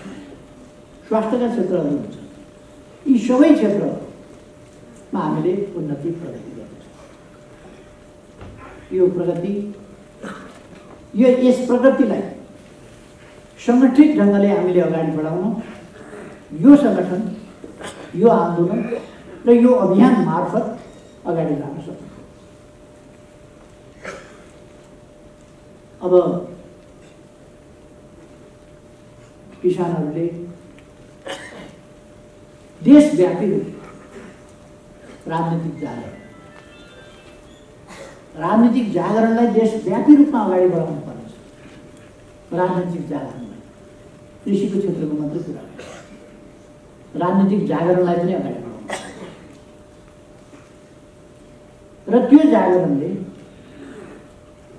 स्वास्थ्यका क्षेत्रहरू हुन्छ। यी सबै क्षेत्रहरूमा हामीले उन्नति प्रगति गर्छौँ। यो प्रगति, यस प्रगतिलाई सङ्गठित ढङ्गले हामीले अगाडि बढाउन यो सङ्गठन, यो आन्दोलन र यो अभियान मार्फत अगाडि लान सक्छौँ। अब किसानहरूले देशव्यापी राजनीतिक जागरणलाई देशव्यापी रूपमा अगाडि बढाउनु पर्छ। राजनीतिक जागरणलाई, कृषिको क्षेत्रको मात्रै कुरा, राजनीतिक जागरणलाई पनि अगाडि बढाउनु पर्छ। र त्यो जागरणले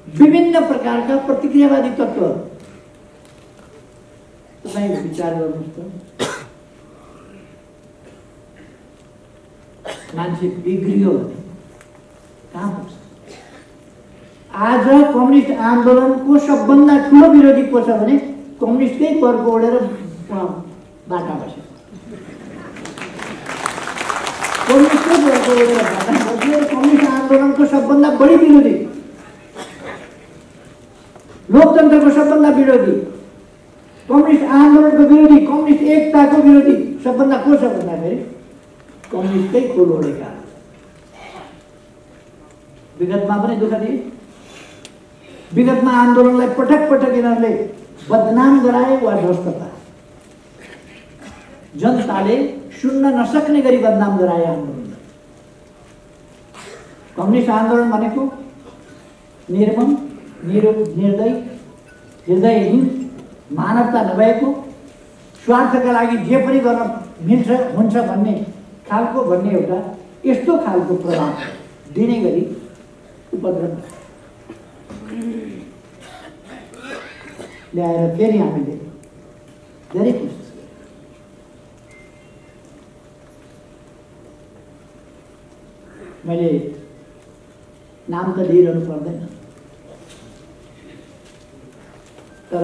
विभिन्न प्रकारका प्रतिक्रियावादी तत्त्वहरू, तपाईँ विचार गर्नुहोस् त, मान्छे बिग्रियो भने कहाँ पुग्छ? आज कम्युनिस्ट आन्दोलनको सबभन्दा ठुलो विरोधी को छ भने कम्युनिस्टकै वर्ग ओढेर बाटा बस्यो। कम्युनिस्टकै वर्ग ओढेर बाटा बस्यो। कम्युनिस्ट आन्दोलनको सबभन्दा बढी विरोधी, लोकतन्त्रको सबभन्दा विरोधी, कम्युनिस्ट आन्दोलनको विरोधी, कम्युनिस्ट एकताको विरोधी सबभन्दा को छ भन्दाखेरि कम्युनिस्टकै खोल ओढेका। विगतमा पनि दुःख दिए, विगतमा आन्दोलनलाई पटक पटक यिनीहरूले बदनाम गराए वा ध्वस्त पारे। जनताले सुन्न नसक्ने गरी बदनाम गराए आन्दोलनलाई। कम्युनिस्ट आन्दोलन भनेको निर्मम, निर्दयी, हृदयहीन, मानवता नभएको, स्वार्थका लागि जे पनि गर्न मिल्छ हुन्छ भन्ने खालको, भन्ने एउटा यस्तो खालको प्रभाव दिने गरी उपद्रव ल्याएर फेरि हामीले धेरै कोसिस गर्यौँ। मैले नाम त लिइरहनु पर्दैन, तर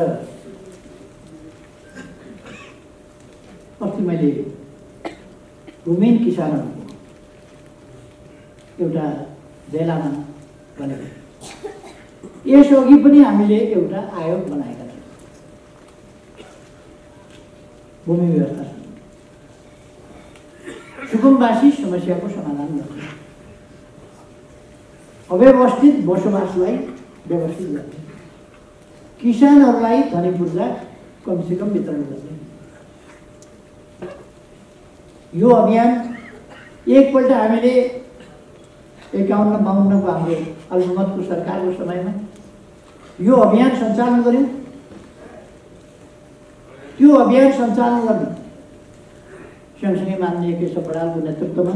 अस्ति मैले भूमिहीन किसानहरूको एउटा भेलामा भनेको, यसअघि पनि हामीले एउटा आयोग बनाएका थियौँ भूमि व्यवस्था सुकुम्बासी समस्याको समाधान गर्ने, अव्यवस्थित बसोबासलाई व्यवस्थित गर्ने, किसानहरूलाई धनी पूर्जा कमसेकम वितरण गर्ने। यो अभियान एकपल्ट हामीले 51-52 को हाम्रो अल्पमतको सरकारको समयमा यो अभियान सञ्चालन गर्यौँ। त्यो अभियान सञ्चालन गर्न सँगसँगै माननीय केशव बडालको नेतृत्वमा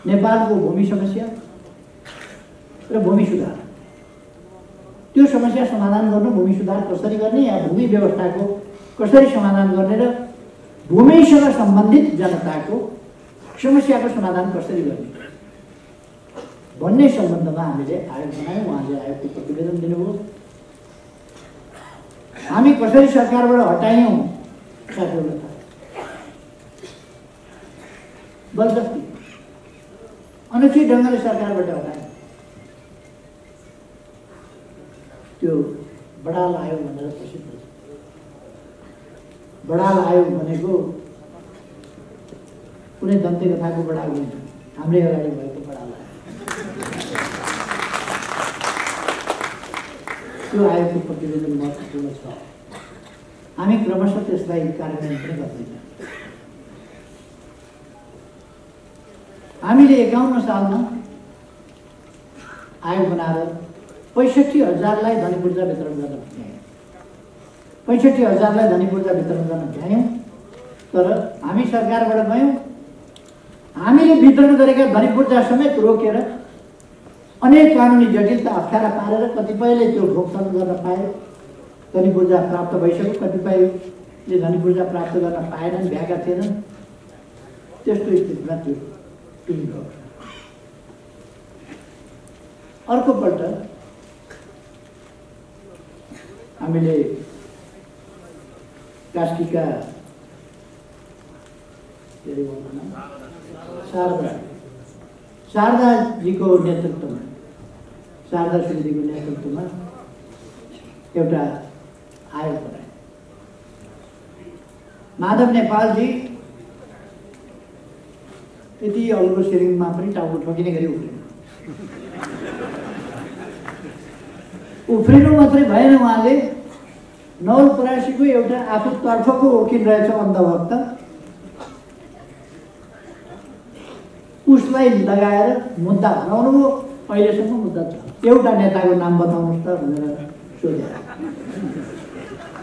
नेपालको भूमि समस्या र भूमि सुधार, त्यो समस्या समाधान गर्न, भूमि सुधार कसरी गर्ने या भूमि व्यवस्थाको कसरी समाधान गर्ने र भूमिसँग सम्बन्धित जनताको समस्याको समाधान कसरी गर्ने, भन्ने सम्बन्धमा हामीले आयोग बनायौँ। उहाँले आयोगको प्रतिवेदन दिनुभयो। हामी कसरी सरकारबाट हटायौँ साथीहरूलाई बलजफ्ती अनुचित ढङ्गले सरकारबाट हटायौँ। त्यो बडाल आयोग भनेर प्रसिद्ध छ। बडाल आयोग भनेको कुनै दन्ते कथाको बडाल होइन, हाम्रै अगाडि भएको बडाल आयोग। त्यो आयोगको प्रतिवेदन महत्त्वपूर्ण छ। हामी क्रमशः त्यसलाई कार्यान्वयन पनि गर्दैछौँ। हामीले 51 सालमा आयोग बनाएर 65,000लाई धनी पूर्जा वितरण गर्न भ्यायौँ। 65,000लाई धनी पूर्जा वितरण गर्न भ्यायौँ। तर हामी सरकारबाट गयौँ, हामीले वितरण गरेका धनी पूर्जा समेत रोकेर अनेक कानुनी जटिलता अप्ठ्यारा पारेर कतिपयले त्यो भोगसन गर्न पाए, धनी पूर्जा प्राप्त भइसक्यो, कतिपयले धनी पूर्जा प्राप्त गर्न पाएनन्, भ्याएका थिएनन्। त्यस्तो स्थितिमा त्यो टुङ्गो। अर्कोपल्ट हामीले कास्कीका शारदाजीको नेतृत्वमा, शारदा समितिको नेतृत्वमा एउटा आयोग बनाए। माधव नेपालजी यति अल्गो सेरिङमा पनि टाउको ठोकिने गरी उफ्रिनु मात्रै भएन। उहाँले नवलपरासीको एउटा आफू तर्फको वकिल रहेछ अन्धभक्त, उसलाई लगाएर मुद्दा बनाउनु हो। अहिलेसम्म मुद्दा छ। एउटा नेताको नाम बताउनुहोस् त भनेर सोधे।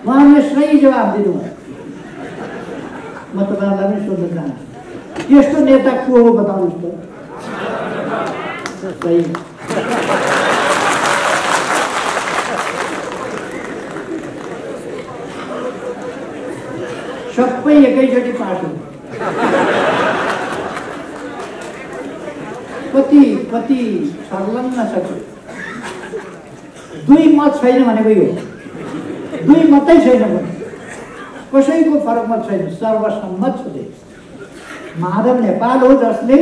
उहाँले सही जवाब दिनुभयो। म तपाईँहरूलाई पनि सोध्न चाहन्छु, यस्तो नेता को हो बताउनुहोस् त। सही सबै एकैचोटि पास हुन्छ। कति संलग्न छ। 2 मत छैन भनेको यो, 2 मतै छैन भने कसैको फरक मत छैन, सर्वसम्मत छ देश। माधव नेपाल हो जसले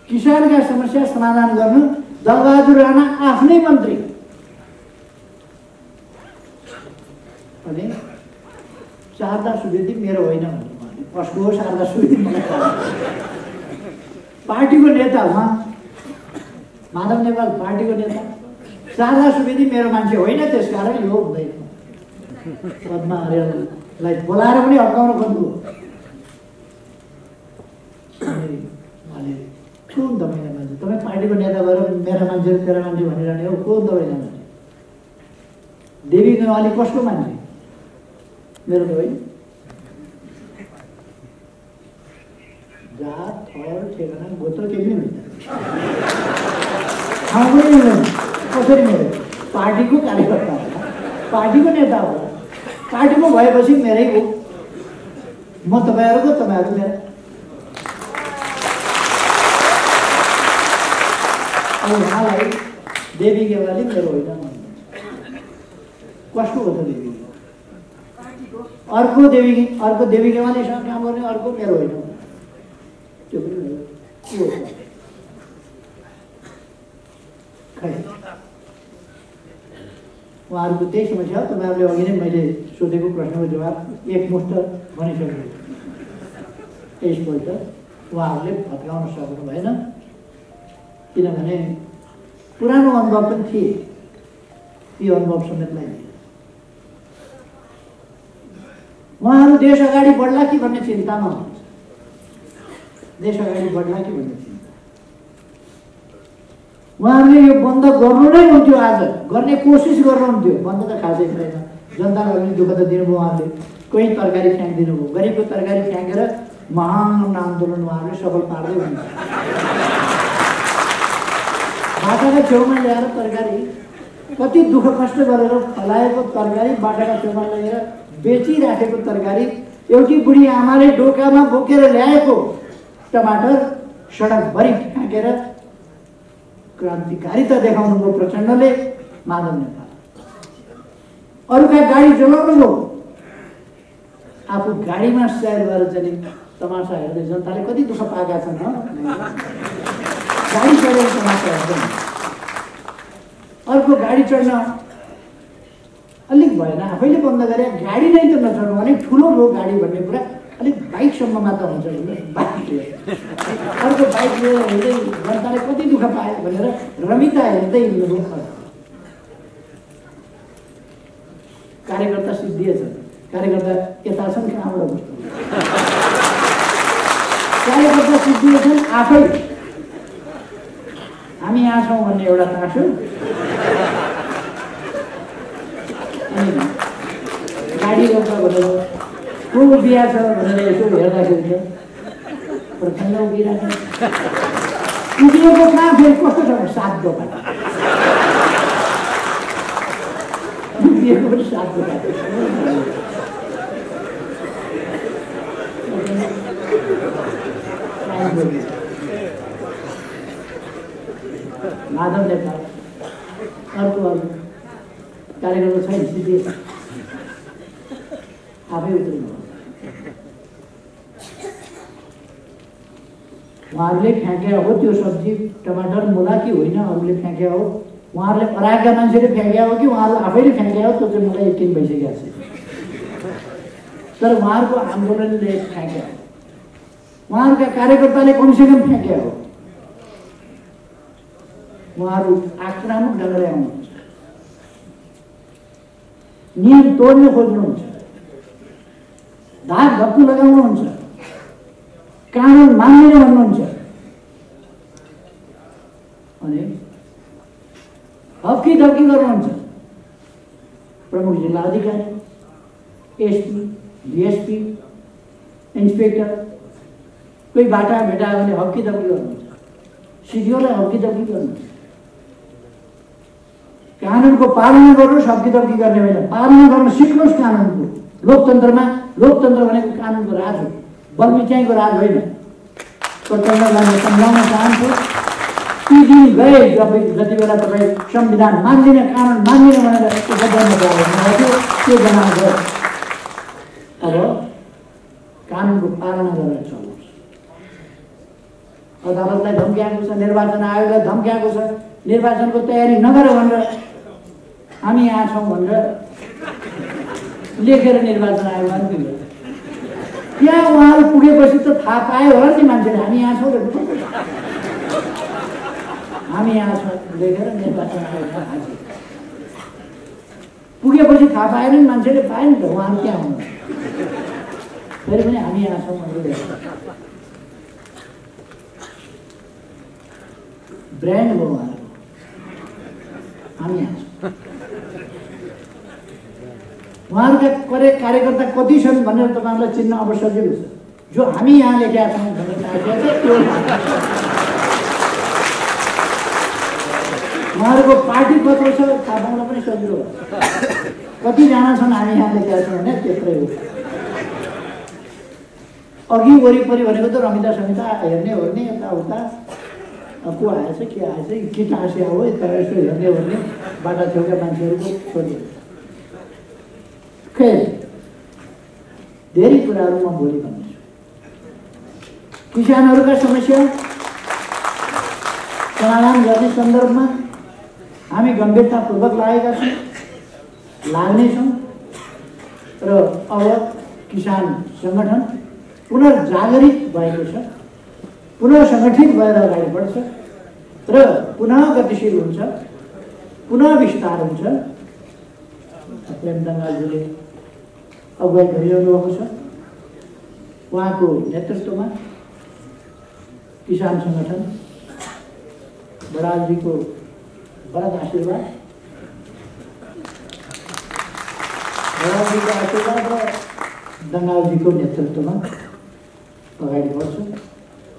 किसानका समस्या समाधान गर्न दलबहादुर राणा आफ्नै मन्त्री अनि शारदा सुवेदी मेरो होइन भन्नु। कसको हो शारदा सुवेदी मलाई थाहा छैन। पार्टीको नेता उहाँ, माधव नेपाल पार्टीको नेता, शारदा सुवेदी मेरो मान्छे होइन, त्यसकारण यो हुँदैन। पद्मा अर्याललाई बोलाएर पनि हप्काउन खोज्नुभयो। उहाँले कुन तपाईँको मान्छे, तपाईँ पार्टीको नेता भएर मेरा मान्छे तेरा मान्छे भनिरहने हो, को तपाईँको मान्छे? देवी नेवाली कसको मान्छे? मेरो त होइन। जात थर ठेगाना गोत्र केही पनि हुँदैन, ठाउँ पनि हुँदैन। कसरी मेरो पार्टीको कार्यकर्ता होला, पार्टीको नेता होला, पार्टीको भएपछि मेरै हो। म तपाईँहरूको, तपाईँहरू मेरो। अब उहाँलाई देवी गेवाली मेरो होइन। कसको हो त देवी? अर्को देवी गेवालीसँग काम गर्ने, अर्को मेरो होइन। त्यो पनि के हो? खै उहाँहरूको त्यही समस्या हो। तपाईँहरूले अघि नै मैले सोधेको प्रश्नको जवाब एकमुष्ट भनिसक्नु। यसपल्ट उहाँहरूले भत्काउन सक्नु भएन, किनभने पुरानो अनुभव पनि थिए। ती अनुभव समेतलाई उहाँहरू देश अगाडि बढ्ला कि भन्ने चिन्तामा हुनुहुन्छ। देश अगाडि बढ्ला कि भन्ने चिन्ता। उहाँहरूले यो बन्द गर्नु नै हुन्थ्यो, आज गर्ने कोसिस गर्नुहुन्थ्यो। बन्द त खासै छैन, जनतालाई पनि दुःख त दिनुभयो। उहाँहरूले कोही तरकारी फ्याँकिदिनु भयो, गरिबको तरकारी फ्याँकेर महान आन्दोलन उहाँहरूले सफल पार्दै हुनुहुन्छ। बाटाका छेउमा ल्याएर तरकारी, कति दुःख कष्ट गरेर फलाएको तरकारी, बाटाका छेउमा ल्याएर बेचिराखेको तरकारी, एउटी बुढी आमाले डोकामा बोकेर ल्याएको टमाटर सडकभरि फ्याँकेर क्रान्तिकारिता देखाउनुभयो प्रचण्डले, माधव नेपाल। अरूका गाडी चलाउनुभयो, आफू गाडीमा सवार भएर चाहिँ तमासा हेर्दै जनताले कति दुःख पाएका छन्। गाडी चढेर तमासा हेर्दैन। अर्को गाडी चढ्न अलिक भएन, आफैले बन्द गरे, गाडी नै त नचढ्नु, अलिक ठुलो हो गाडी भन्ने कुरा, अलिक बाइकसम्म मात्र हुन्छ भने बाइकले अर्को बाइक लिएर हेर्दै जनताले कति दुःख पाए भनेर रमिता हेर्दै हिँड्नु। कार्यकर्ता सिद्धिएछ, कार्यकर्ता यता छन्, कहाँबाट कार्यकर्ता सिद्धिएछन् आफै। हामी यहाँ छौँ भन्ने एउटा चासो, गाडी रोक्छ भनेर को बिहा छ भनेर यसो हेर्दाखेरि त प्रचण्ड उभिरहेको, उभिएको कहाँ फेरि कस्तो छ 7 दोकान, उभिएको पनि 7 दोकान। माधव नेपाल अर्को कार्यकर्ता छैन, सिद्धिएछ, आफै उत्रिनु। उहाँहरूले फ्याँके हो त्यो सब्जी, टमाटर, मुला कि होइन अरूले फ्याँके हो, उहाँहरूले अराएका मान्छेले फ्याँके हो कि उहाँहरूले आफैले फ्याँके हो, त्यो चाहिँ मलाई यकिन भइसकेको छ। तर उहाँहरूको आन्दोलनले फ्याँके हो, उहाँहरूका कार्यकर्ताले कमसेकम फ्याँके हो। उहाँहरू आक्रामक ढङ्गले आउनुहुन्छ, नियम तोड्न खोज्नुहुन्छ, धाक धप्पु लगाउनुहुन्छ, कानुन मान्दैन भन्नुहुन्छ, अनि हप्की धप्की गर्नुहुन्छ। प्रमुख जिल्ला अधिकारी, एसपी, डिएसपी, इन्सपेक्टर कोही बाटा भेटायो भने हप्की धप्की गर्नुहुन्छ, सिडिओलाई हप्की धप्की गर्नुहुन्छ। कानुनको पालना गर्नुहोस्, हप्की धप्की गर्ने होइन, पालना गर्न सिक्नुहोस् कानुनको। लोकतन्त्रमा लोकतन्त्र भनेको कानुनको राज हो, बलमिच्याइको राज होइन। प्रचण्डलाई म सम्झाउन चाहन्छु, ती दिन गए जति बेला तपाईँ संविधान मान्दिनँ, कानुन मान्दिनँ भनेर त्यो जनाउनु गयो। अब कानुनको पालना गरेर चल्नुहोस्। अदालतलाई धम्क्याएको छ, निर्वाचन आयोगलाई धम्क्याएको छ, निर्वाचनको तयारी नगर भनेर, हामी यहाँ छौँ भनेर लेखेर निर्वाचन आयोगमा पुग्यो। त्यहाँ उहाँहरू पुगेपछि त थाहा पायो होला नि मान्छेले, हामी यहाँ छौँ, हामी यहाँ छौँ लेखेर निर्वाचन आयोगमा हाजिर पुगेपछि थाहा पाएन नि मान्छेले, पाएन नि त उहाँहरू त्यहाँ हुनु, फेरि पनि हामी यहाँ छौँ भनेर ब्रान्ड हो उहाँहरू, हामी यहाँ छौँ। उहाँहरूका कार्यकर्ता कति छन् भनेर तपाईँहरूलाई चिन्न अब सजिलो छ। जो हामी यहाँ लेखेका छौँ भनेर राखेको छ त्यो उहाँहरूको पार्टी पत्र छ, थाहा पाउन पनि सजिलो हो। कतिजना छन् हामी यहाँ लेखेका छौँ भने त्यत्रै हो। अघि वरिपरि भनेको त रमिता समिता हेर्ने ओर्ने यताउता को आएछ के आएछ के टाँसे हो यता यसो हेर्ने ओर्ने बाटा छेउका मान्छेहरूको छोडियो। खै धेरै कुराहरू म भोलि भन्नेछु। किसानहरूका समस्या समाधान गर्ने सन्दर्भमा हामी गम्भीरतापूर्वक लागेका छौँ, लाग्नेछौँ र अब किसान सङ्गठन पुनर्जागरित भएको छ, पुनः सङ्गठित भएर अगाडि बढ्छ र पुनः गतिशील हुन्छ, पुनः विस्तार हुन्छ। प्रेम दङ्गालजीले अगुवाई गरिरहनु भएको छ, उहाँको नेतृत्वमा किसान सङ्गठन बरालजीको बराद आशीर्वाद, बरालजीको आशीर्वाद र दङ्गालजीको नेतृत्वमा अगाडि बढ्छ।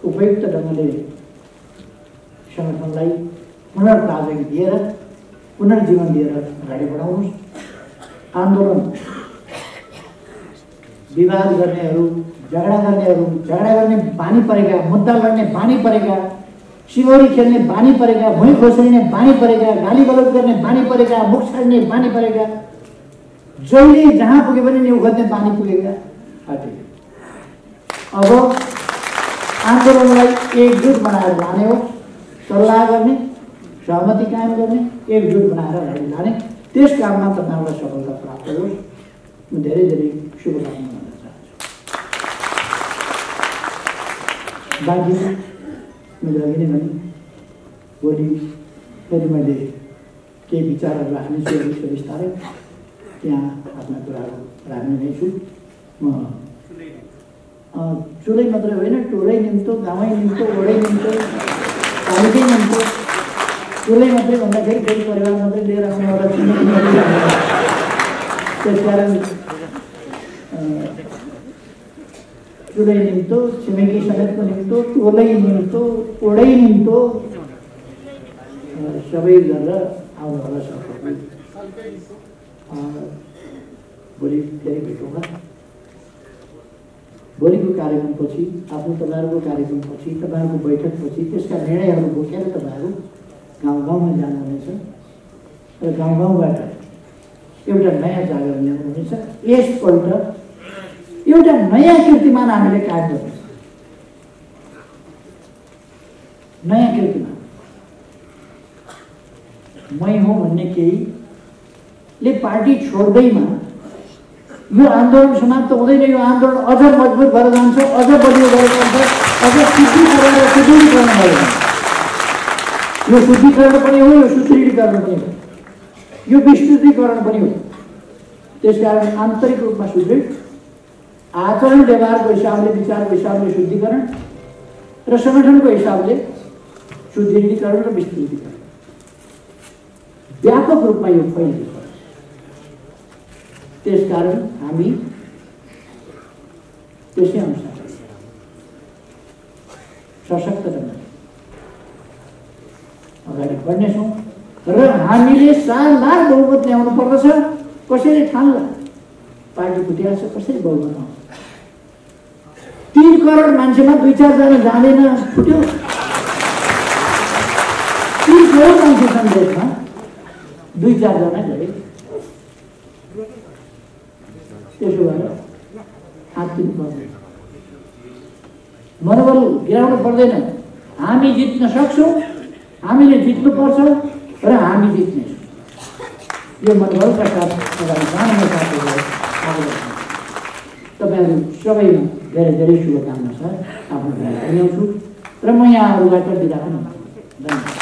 उपयुक्त ढङ्गले सङ्गठनलाई पुनर्ताजगी दिएर पुनर्जीवन दिएर अगाडि बढाउनुहोस्। आन्दोलन विवाद गर्नेहरू, झगडा गर्ने बानी परेका, मुद्दा लड्ने बानी परेका सिंगौरी खेल्ने बानी परेका, भुइँ खोस्रिने बानी परेका, गाली गलौज गर्ने बानी परेका, मुख छाड्ने बानी परेका, जहिले जहाँ पुगे पनि नि उखत्ने बानी पुगेका पार्टी अब आन्दोलनलाई एकजुट बनाएर लाने हो, सल्लाह गर्ने, सहमति कायम गर्ने, एकजुट बनाएर अगाडि लाने, त्यस काममा तपाईँहरूलाई सफलता प्राप्त होस्। म धेरै धेरै शुभकामना भन्न चाहन्छु। बाँकी मैले अघि नै भने भोलि फेरि मैले केही विचारहरू राख्नेछु बिस्तारै त्यहाँ आफ्ना कुराहरू राख्ने नै छु। म चुलै मात्रै होइन, टोलै निम्तो, गाउँै निम्तो, ओडै निम्तो, तालुकै निम्तो। चुलै मात्रै भन्दाखेरि फेरि परिवार मात्रै लिएर आउने एउटा त्यसकारण चुलै निम्तो, छिमेकी समेतको निम्तो, टोलै निम्तो, ओडै निम्तो, सबै गरेर आउनु होला सक्छ। भोलि फेरि भेटौँला। भोलिको कार्यक्रमपछि, आफ्नो तपाईँहरूको कार्यक्रमपछि, तपाईँहरूको बैठकपछि त्यसका निर्णयहरू बोकेर तपाईँहरू गाउँ गाउँमा जानुहुनेछ र गाउँ गाउँबाट एउटा नयाँ जागरण ल्याउनुहुनेछ। यसपल्ट एउटा नयाँ कीर्तिमान हामीले कायम गर्नेछ। नयाँ कीर्तिमान मै हो भन्ने केहीले पार्टी छोड्दैमा यो आन्दोलन समाप्त हुँदैन। यो आन्दोलन अझ मजबुत भएर जान्छ, अझ बलियो भएर जान्छ, अझ शुद्धिकरण र सुदृढीकरण भएर जान्छ। यो शुद्धिकरण पनि हो, यो सुदृढीकरण पनि हो, यो विस्तृतीकरण पनि हो। त्यसकारण आन्तरिक रूपमा सुदृढ, आचरण व्यवहारको हिसाबले, विचारको हिसाबले शुद्धिकरण र संगठनको हिसाबले सुदृढीकरण र विस्तृतीकरण व्यापक रूपमा यो फैलिन्छ। त्यसकारण हामी त्यसै अनुसार सशक्त बन्न अगाडि बढ्नेछौँ र हामीले शानदार बहुमत ल्याउनु पर्दछ। कसैले ठान्ला पार्टी फुटिया छ, कसरी बहुमत आउँछ? 3 करोड मान्छेमा 2-4 जना जाँदैन, फुट्यो। 3 करोड मान्छे छन् देशमा, 2-4 जना गए। त्यसो भएर हात दिनु पर्दैन, मनोबल गिराउनु पर्दैन। हामी जित्न सक्छौँ, हामीले जित्नुपर्छ र हामी जित्नेछौँ। यो मनोबलका साथ अगाडि जाने साथीहरू तपाईँहरू सबैमा धेरै धेरै शुभकामना छ। आफ्नो ल्याउँछु र म यहाँहरूबाट बिदा पनि। धन्यवाद।